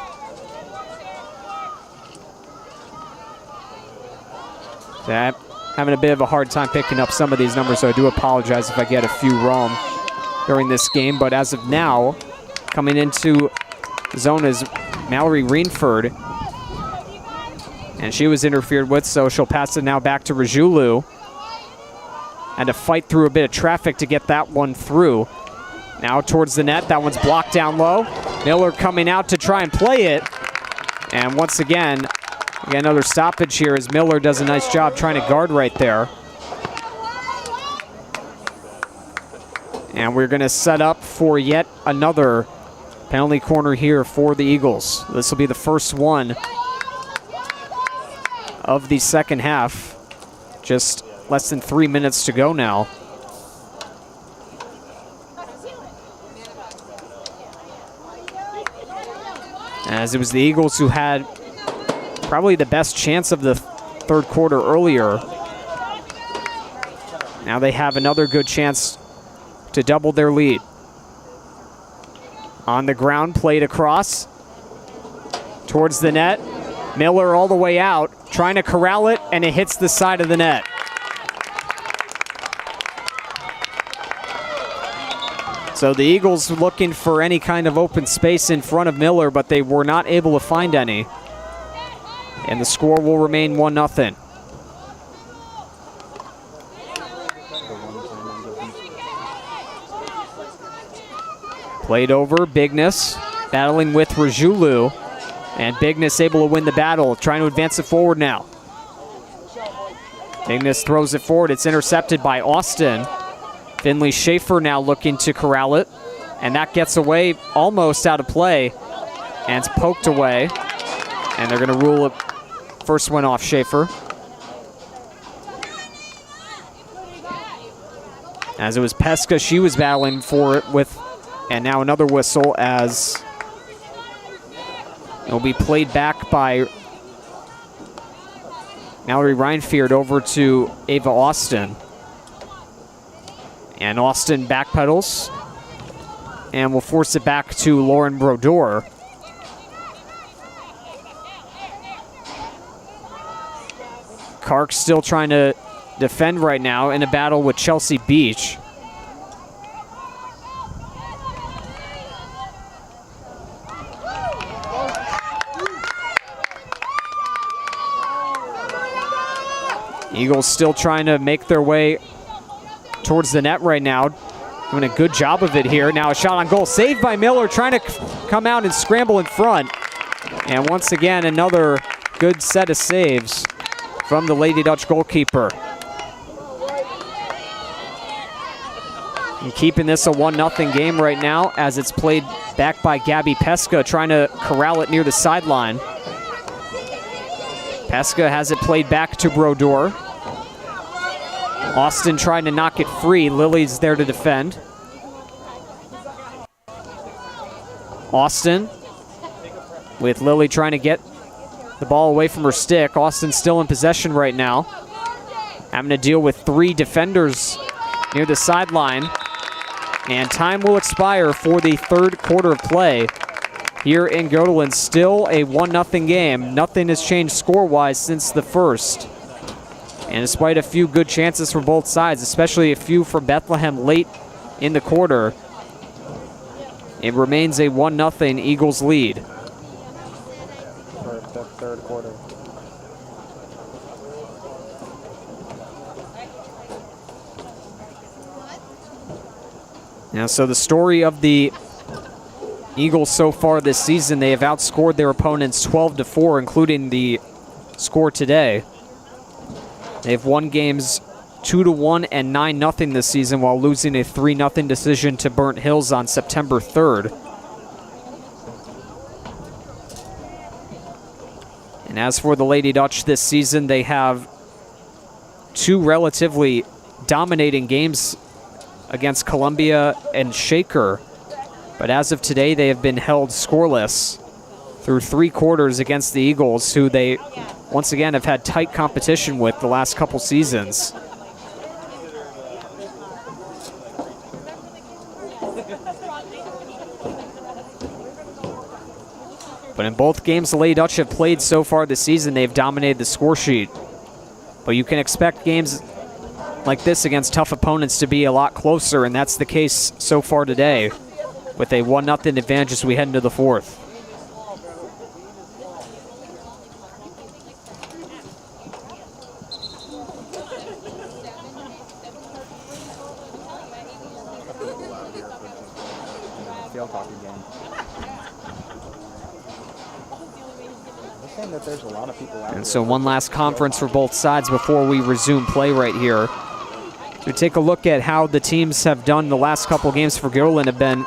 So I'm having a bit of a hard time picking up some of these numbers, so I do apologize if I get a few wrong during this game. But as of now, coming into the zone is Mallory Reenford. And she was interfered with, so she'll pass it now back to Rajulu. And to fight through a bit of traffic to get that one through. Now towards the net, that one's blocked down low. Miller coming out to try and play it. And once again, we got another stoppage here as Miller does a nice job trying to guard right there. And we're going to set up for yet another penalty corner here for the Eagles. This will be the first one of the second half. Just less than 3 minutes to go now. As it was the Eagles who had probably the best chance of the third quarter earlier. Now they have another good chance to double their lead. On the ground, played across towards the net. Miller all the way out, trying to corral it, and it hits the side of the net. So the Eagles looking for any kind of open space in front of Miller, but they were not able to find any. And the score will remain 1-0. Played over, Bigness battling with Rajulu. And Bigness able to win the battle, trying to advance it forward now. Bigness throws it forward, it's intercepted by Austin. Finley Schaefer now looking to corral it, and that gets away almost out of play, and it's poked away, and they're going to rule it first one off Schaefer. As it was Pesca, she was battling for it with, and now another whistle as it will be played back by Mallory Reinfeld over to Ava Austin. And Austin backpedals and will force it back to Lauren Brodeur. Kark still trying to defend right now in a battle with Chelsea Beach. Eagles still trying to make their way towards the net right now. doing a good job of it here. Now a shot on goal, saved by Miller, trying to come out and scramble in front. And once again, another good set of saves from the Lady Dutch goalkeeper. And keeping this a 1-0 game right now as it's played back by Gabby Pesca, trying to corral it near the sideline. Pesca has it played back to Brodeur. Austin trying to knock it free. Lily's there to defend. Austin with Lily trying to get the ball away from her stick. Austin still in possession right now. Having to deal with 3 defenders near the sideline. And time will expire for the third quarter of play here in Guilderland. Still a 1-0 game. Nothing has changed score-wise since the first. And despite a few good chances from both sides, especially a few from Bethlehem late in the quarter, it remains a 1-0 Eagles lead. For the third quarter. Now, so the story of the Eagles so far this season, they have outscored their opponents 12-4, including the score today. They've won games 2-1 and 9-0 this season, while losing a 3-0 decision to Burnt Hills on September 3rd. And as for the Lady Dutch this season, they have 2 relatively dominating games against Columbia and Shaker. But as of today, they have been held scoreless through 3 quarters against the Eagles, who they once again have had tight competition with the last couple seasons. But in both games the Lady Dutch have played so far this season, they've dominated the score sheet. But you can expect games like this against tough opponents to be a lot closer, and that's the case so far today, with a 1-0 advantage as we head into the fourth. And so one last conference for both sides before we resume play right here. We take a look at how the teams have done the last couple games for Guilderland. Have been,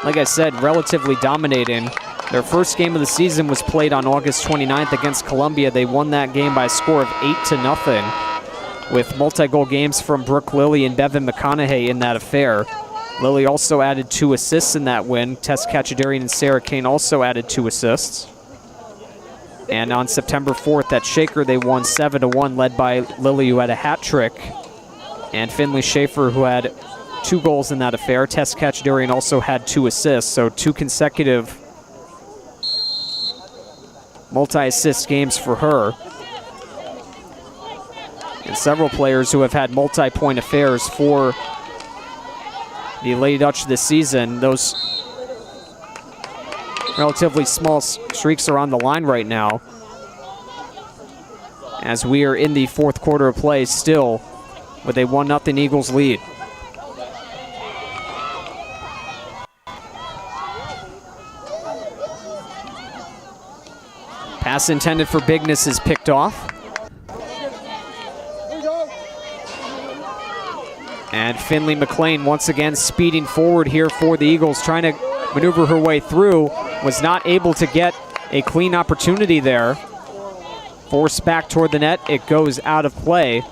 like I said, relatively dominating. Their first game of the season was played on August 29th against Columbia. They won that game by a score of 8-0, with multi-goal games from Brooke Lilly and Bevan McConaughey in that affair. Lilly also added 2 assists in that win. Tess Katchadarian and Sarah Kane also added 2 assists. And on September 4th at Shaker, they won 7-1, led by Lilly, who had a hat trick, and Finley Schaefer, who had 2 goals in that affair. Tess Katchadarian also had 2 assists, so 2 consecutive multi-assist games for her. And several players who have had multi-point affairs for the Lady Dutch this season. Those relatively small streaks are on the line right now, as we are in the fourth quarter of play still with a 1-0 Eagles lead. Pass intended for Bigness is picked off. And Finley McLean once again speeding forward here for the Eagles, trying to maneuver her way through. Was not able to get a clean opportunity there. Forced back toward the net. It goes out of play.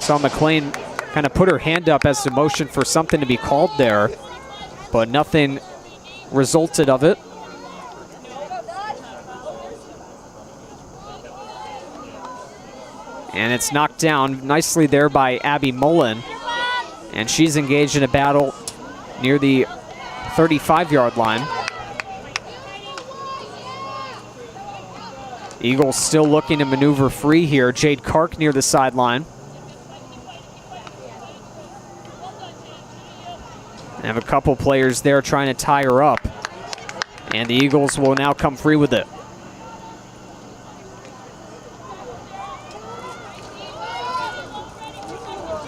Saw McLean kind of put her hand up as a motion for something to be called there, but nothing resulted of it. And it's knocked down nicely there by Abby Mullen. And she's engaged in a battle near the 35-yard line. Eagles still looking to maneuver free here. Jade Kark near the sideline. They have a couple players there trying to tie her up. And the Eagles will now come free with it.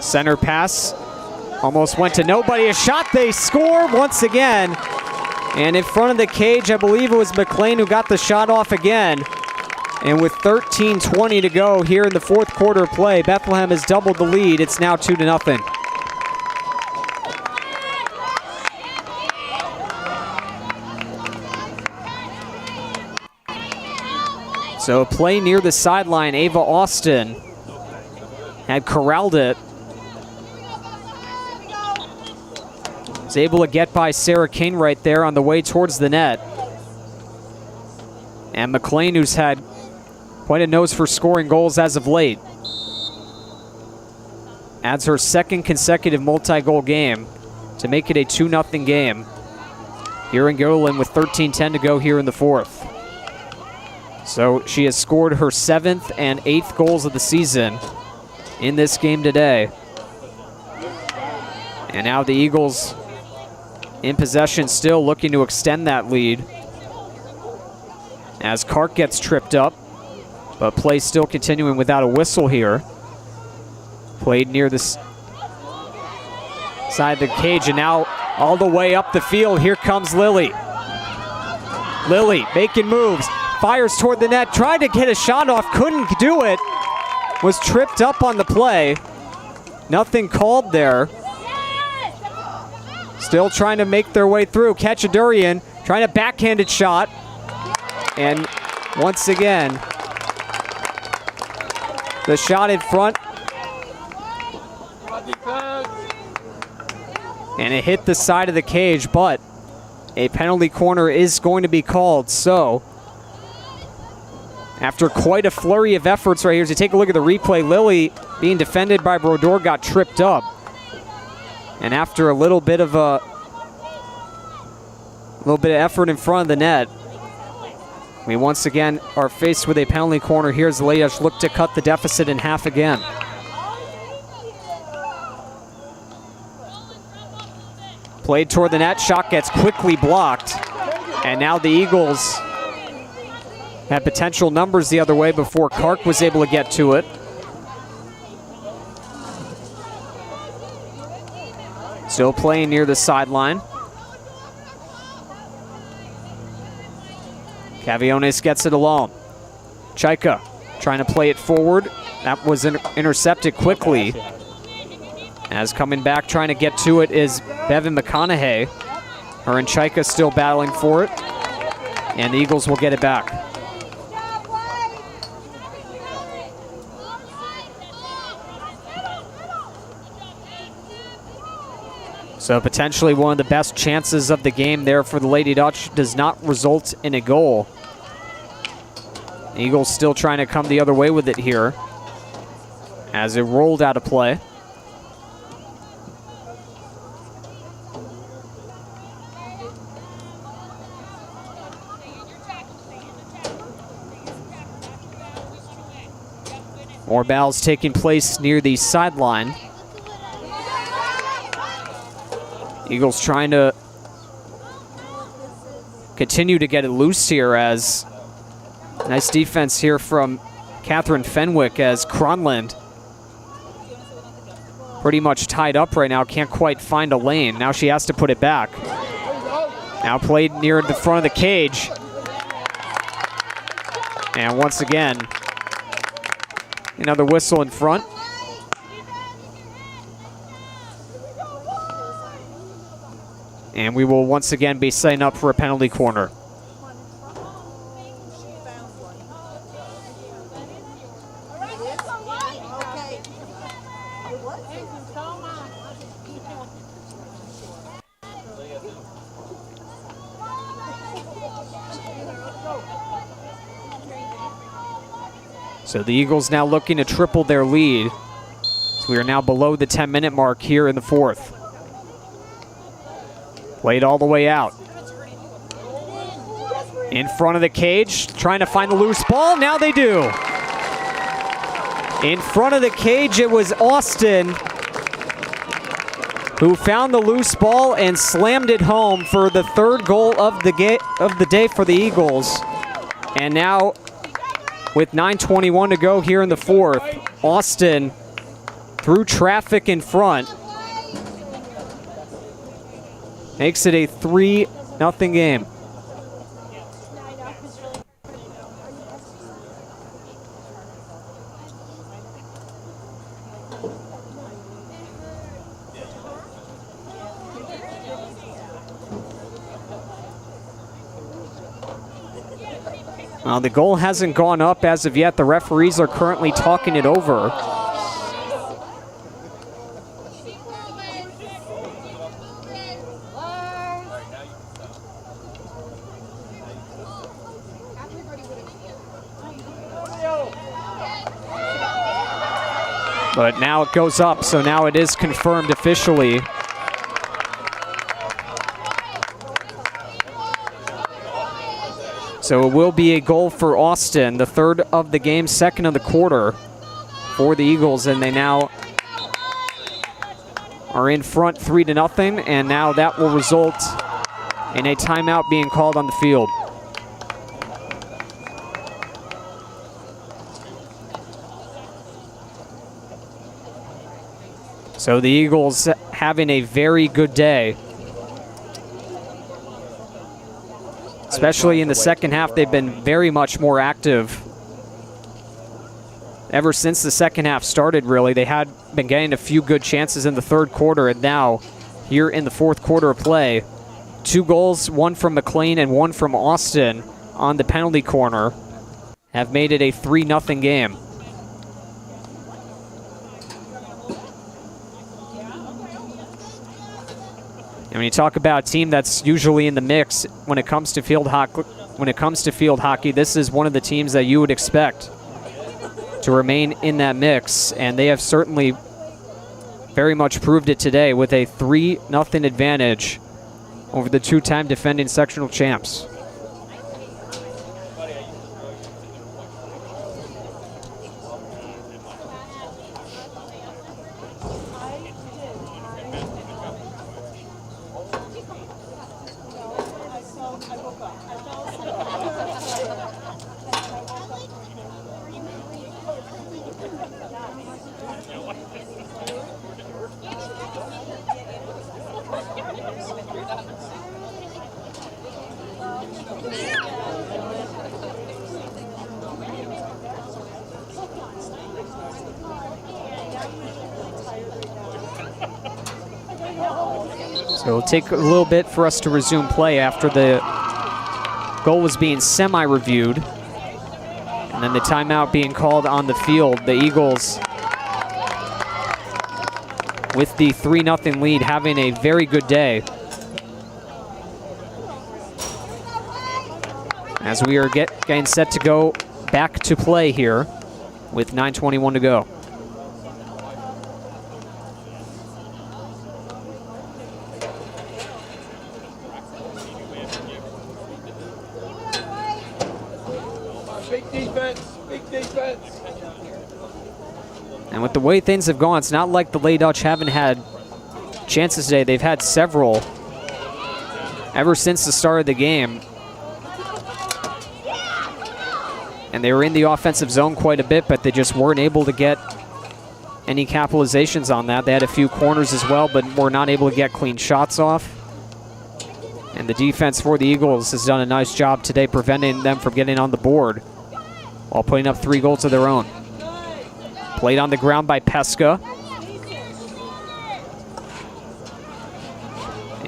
Center pass Almost went to nobody. A shot, they score once again. And in front of the cage, I believe it was McLean who got the shot off again. And with 13:20 to go here in the fourth quarter play, Bethlehem has doubled the lead. It's now 2-0. So a play near the sideline. Ava Austin had corralled it. Was able to get by Sarah King right there on the way towards the net. And McLean, who's had quite a nose for scoring goals as of late, adds her second consecutive multi-goal game to make it a 2-0 game here in Guilderland with 13:10 to go here in the fourth. So she has scored her 7th and 8th goals of the season in this game today. And now the Eagles in possession, still looking to extend that lead as Kark gets tripped up, but play still continuing without a whistle here. Played near the side of the cage, and now all the way up the field, here comes Lily. Lily making moves, fires toward the net, tried to get a shot off, couldn't do it, was tripped up on the play. Nothing called there. Still trying to make their way through. Kachadurian trying a backhanded shot. And once again, the shot in front. And it hit the side of the cage, but a penalty corner is going to be called. So, after quite a flurry of efforts right here, as you take a look at the replay, Lily being defended by Brodeur got tripped up. And after a little bit of effort in front of the net, we once again are faced with a penalty corner here as the Lady Ducks look to cut the deficit in half again. Played toward the net, shot gets quickly blocked. And now the Eagles had potential numbers the other way before Kark was able to get to it. Still playing near the sideline. Caviones gets it alone. Chaika trying to play it forward. That was intercepted quickly. As coming back trying to get to it is Bevan McConaughey. Her and Chaika still battling for it. And the Eagles will get it back. So potentially one of the best chances of the game there for the Lady Dutch does not result in a goal. Eagles still trying to come the other way with it here as it rolled out of play. More battles taking place near the sideline. Eagles trying to continue to get it loose here as nice defense here from Catherine Fenwick as Cronland pretty much tied up right now, can't quite find a lane. Now she has to put it back. Now played near the front of the cage. And once again, another whistle in front. And we will once again be setting up for a penalty corner. So the Eagles now looking to triple their lead. So we are now below the 10-minute mark here in the fourth. Played all the way out. In front of the cage, trying to find the loose ball. Now they do. In front of the cage, it was Austin who found the loose ball and slammed it home for the third goal of the day for the Eagles. And now, with 9:21 to go here in the fourth, Austin, through traffic in front, Makes it a 3-0 game. The goal hasn't gone up as of yet. The referees are currently talking it over. But now it goes up, so now it is confirmed officially. So it will be a goal for Austin, the third of the game, second of the quarter for the Eagles, and they now are in front 3-0, and now that will result in a timeout being called on the field. So the Eagles having a very good day. Especially in the second half, they've been very much more active. Ever since the second half started, really, they had been getting a few good chances in the third quarter, and now, here in the fourth quarter of play, 2 goals, one from McLean and one from Austin on the penalty corner, have made it a 3-0 game. And when you talk about a team that's usually in the mix when it comes to field hockey, this is one of the teams that you would expect to remain in that mix, and they have certainly very much proved it today with a 3-0 advantage over the 2-time defending sectional champs. So it'll take a little bit for us to resume play after the goal was being semi-reviewed. And then the timeout being called on the field. The Eagles, with the 3-0 lead, having a very good day. As we are getting set to go back to play here with 9:21 to go. And with the way things have gone, it's not like the Lady Dutch haven't had chances today. They've had several ever since the start of the game. And they were in the offensive zone quite a bit, but they just weren't able to get any capitalizations on that. They had a few corners as well, but were not able to get clean shots off. And the defense for the Eagles has done a nice job today preventing them from getting on the board while putting up 3 goals of their own. Played on the ground by Pesca.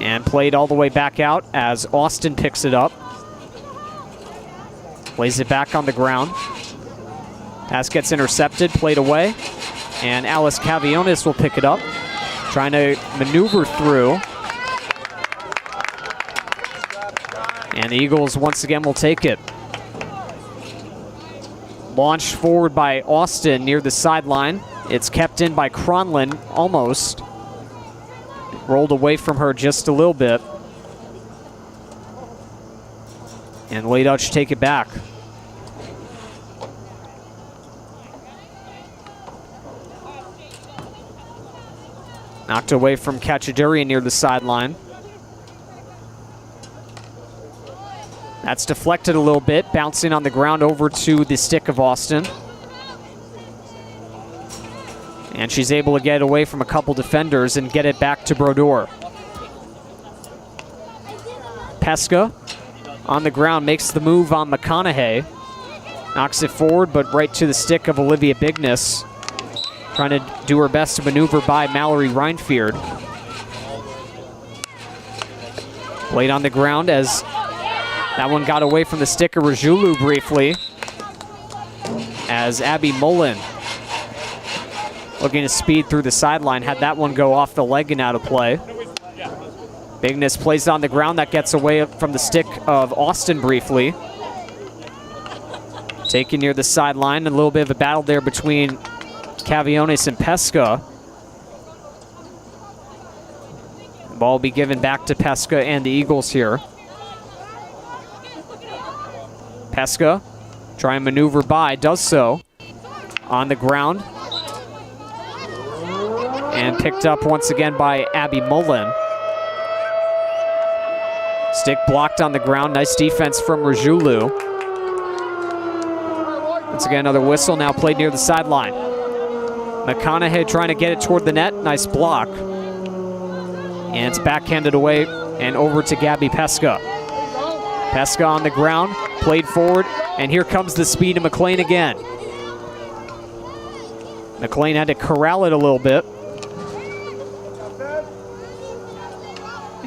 And played all the way back out as Austin picks it up. Plays it back on the ground. Pass gets intercepted, played away. And Alice Cavionis will pick it up. Trying to maneuver through. And the Eagles once again will take it. Launched forward by Austin near the sideline. It's kept in by Cronlin, almost. Rolled away from her just a little bit. And Lady Dutch take it back. Knocked away from Cachadurian near the sideline. That's deflected a little bit, bouncing on the ground over to the stick of Austin. And she's able to get away from a couple defenders and get it back to Brodeur. Pesca on the ground, makes the move on McConaughey. Knocks it forward, but right to the stick of Olivia Bigness. Trying to do her best to maneuver by Mallory Reinfeard. Played on the ground as that one got away from the stick of Rajulu briefly. As Abby Mullen, looking to speed through the sideline, had that one go off the leg and out of play. Bigness plays it on the ground. That gets away from the stick of Austin briefly. Taken near the sideline. A little bit of a battle there between Caviones and Pesca. The ball will be given back to Pesca and the Eagles here. Pesca trying to maneuver by, does so on the ground. And picked up once again by Abby Mullen. Stick blocked on the ground. Nice defense from Rajulu. Once again, another whistle now played near the sideline. McConaughey trying to get it toward the net. Nice block. And it's backhanded away and over to Gabby Pesca. Pesca on the ground, played forward, and here comes the speed of McLean again. McLean had to corral it a little bit.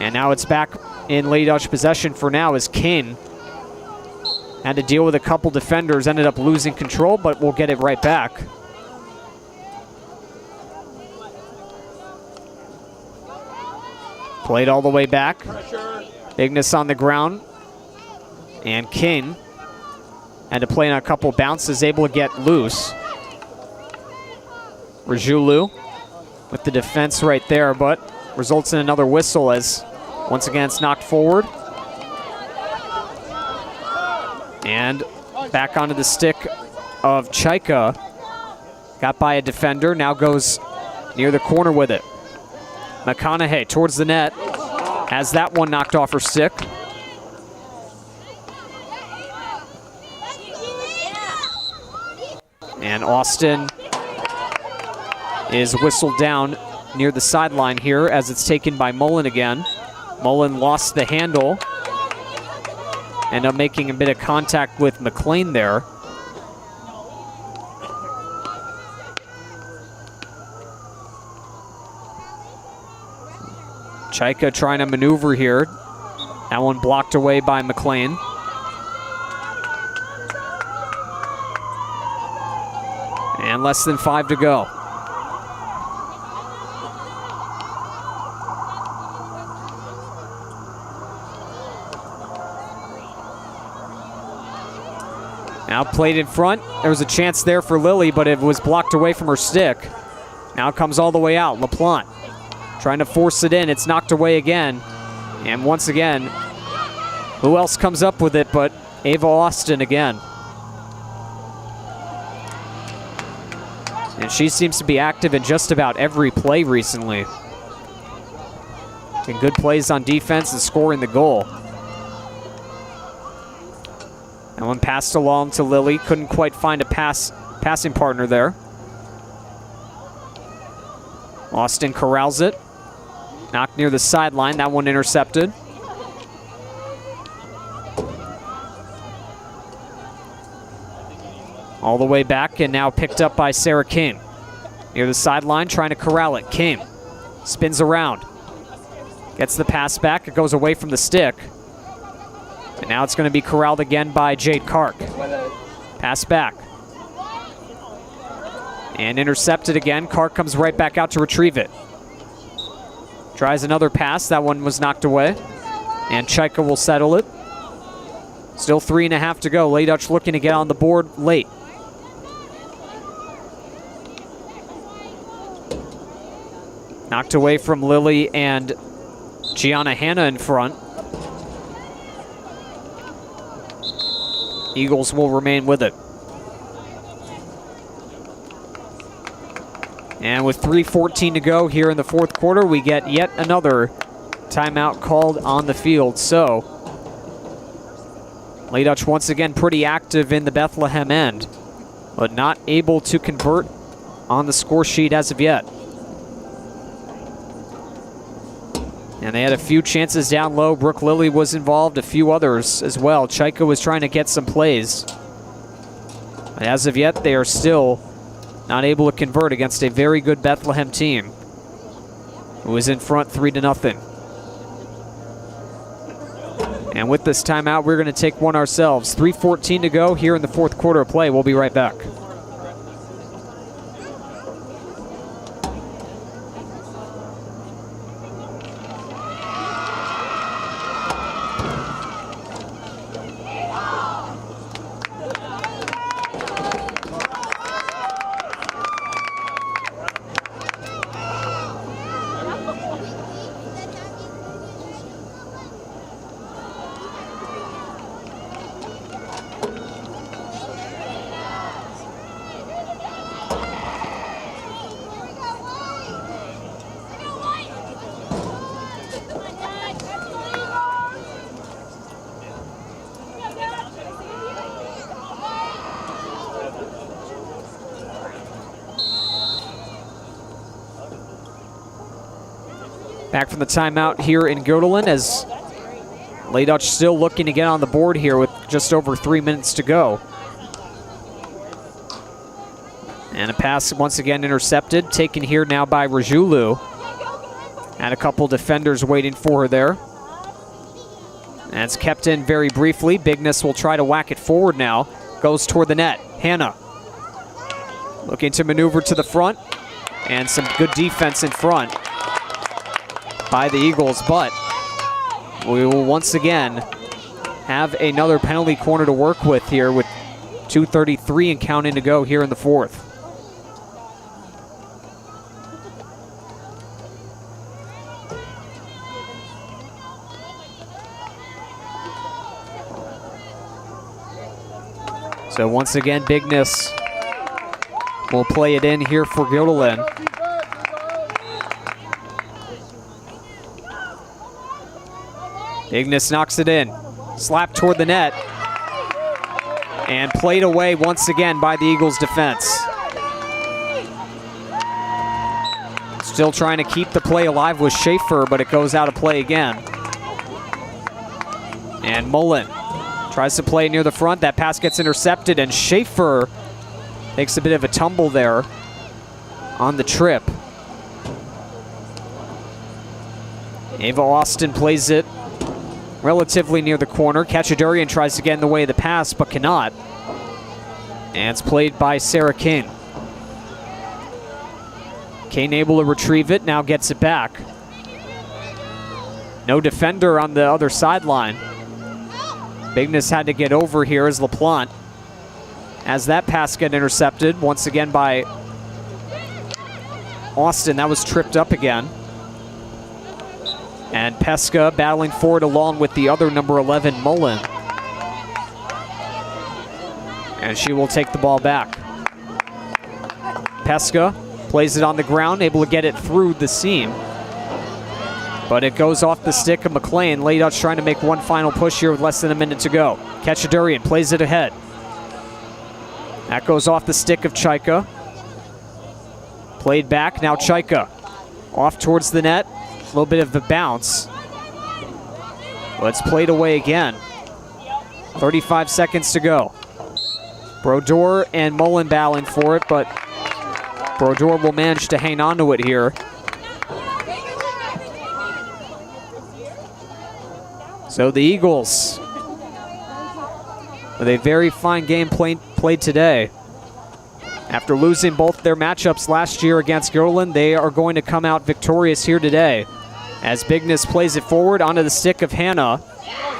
And now it's back in Lady Dutch possession for now as Kane had to deal with a couple defenders, ended up losing control, but we'll get it right back. Played all the way back. Bigness on the ground. And King had to play on a couple bounces, able to get loose. Rajulu with the defense right there, but results in another whistle as once again it's knocked forward. And back onto the stick of Chaika. Got by a defender, now goes near the corner with it. McConaughey towards the net. Has that one knocked off her stick. And Austin is whistled down near the sideline here as it's taken by Mullen again. Mullen lost the handle. Ended up making a bit of contact with McLean there. Chaika trying to maneuver here. That one blocked away by McLean. And less than 5 to go. Now played in front. There was a chance there for Lily, but it was blocked away from her stick. Now it comes all the way out. LaPlante trying to force it in. It's knocked away again. And once again, who else comes up with it but Ava Austin again? And she seems to be active in just about every play recently. Getting good plays on defense and scoring the goal. That one passed along to Lily. Couldn't quite find a passing partner there. Austin corrals it. Knocked near the sideline. That one intercepted. All the way back and now picked up by Sarah King. Near the sideline, trying to corral it. King spins around. Gets the pass back. It goes away from the stick. And now it's going to be corralled again by Jade Kark. Pass back. And intercepted again. Kark comes right back out to retrieve it. Tries another pass. That one was knocked away. And Chaika will settle it. Still 3.5 to go. Lady Dutch looking to get on the board late. Knocked away from Lily and Gianna Hanna in front. Eagles will remain with it. And with 3:14 to go here in the fourth quarter, we get yet another timeout called on the field. So, Lady Dutch once again pretty active in the Bethlehem end, but not able to convert on the score sheet as of yet. And they had a few chances down low. Brooke Lilly was involved, a few others as well. Chaika was trying to get some plays. But as of yet, they are still not able to convert against a very good Bethlehem team who is in front 3-0. And with this timeout, we're going to take one ourselves. 3:14 to go here in the fourth quarter of play. We'll be right back. Back from the timeout here in Guilderland as Lady Dutch still looking to get on the board here with just over 3 minutes to go. And a pass once again intercepted, taken here now by Rajulu. And a couple defenders waiting for her there. And it's kept in very briefly. Bigness will try to whack it forward now. Goes toward the net. Hannah looking to maneuver to the front. And some good defense in front by the Eagles, but we will once again have another penalty corner to work with here with 2:33 and counting to go here in the fourth. So once again, Bigness will play it in here for Guilderland. Bigness knocks it in, slapped toward the net, and played away once again by the Eagles defense. Still trying to keep the play alive with Schaefer, but it goes out of play again. And Mullen tries to play near the front. That pass gets intercepted, and Schaefer takes a bit of a tumble there on the trip. Ava Austin plays it relatively near the corner. Kachadurian tries to get in the way of the pass, but cannot. And it's played by Sarah King. Kane able to retrieve it, now gets it back. No defender on the other sideline. Bigness had to get over here as LaPlante. As that pass get intercepted, once again by Austin. That was tripped up again. And Pesca battling forward along with the other number 11, Mullen. And she will take the ball back. Pesca plays it on the ground, able to get it through the seam. But it goes off the stick of McLean. Lady Dutch trying to make one final push here with less than a minute to go. Kachadurian plays it ahead. That goes off the stick of Chaika. Played back, now Chaika. Off towards the net. A little bit of the bounce. But it's played away again. 35 seconds to go. Brodeur and Mullen battling for it, but Brodeur will manage to hang on to it here. So the Eagles, with a very fine game played today. After losing both their matchups last year against Guilderland, they are going to come out victorious here today. As Bigness plays it forward onto the stick of Hannah.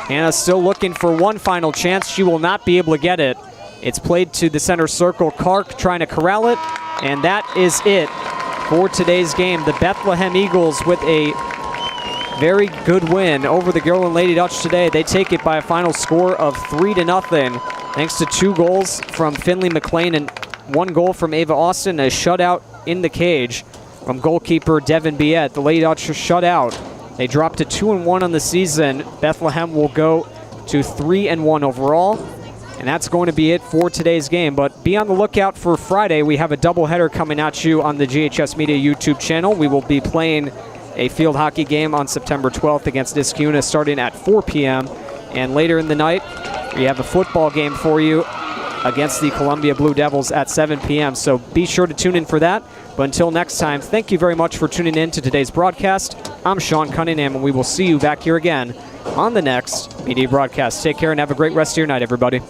Hannah still looking for one final chance. She will not be able to get it. It's played to the center circle. Kark trying to corral it, and that is it for today's game. The Bethlehem Eagles with a very good win over the Guilderland Lady Dutch today. They take it by a final score of 3-0, thanks to 2 goals from Finley McLean and 1 goal from Ava Austin, a shutout in the cage from goalkeeper Devin Biette. The Lady Dutch are shut out. They dropped to 2-1 on the season. Bethlehem will go to 3-1 overall. And that's going to be it for today's game. But be on the lookout for Friday. We have a doubleheader coming at you on the GHS Media YouTube channel. We will be playing a field hockey game on September 12th against Niskuna starting at 4 p.m. And later in the night, we have a football game for you against the Columbia Blue Devils at 7 p.m. So be sure to tune in for that. But until next time, thank you very much for tuning in to today's broadcast. I'm Sean Cunningham, and we will see you back here again on the next media broadcast. Take care and have a great rest of your night, everybody.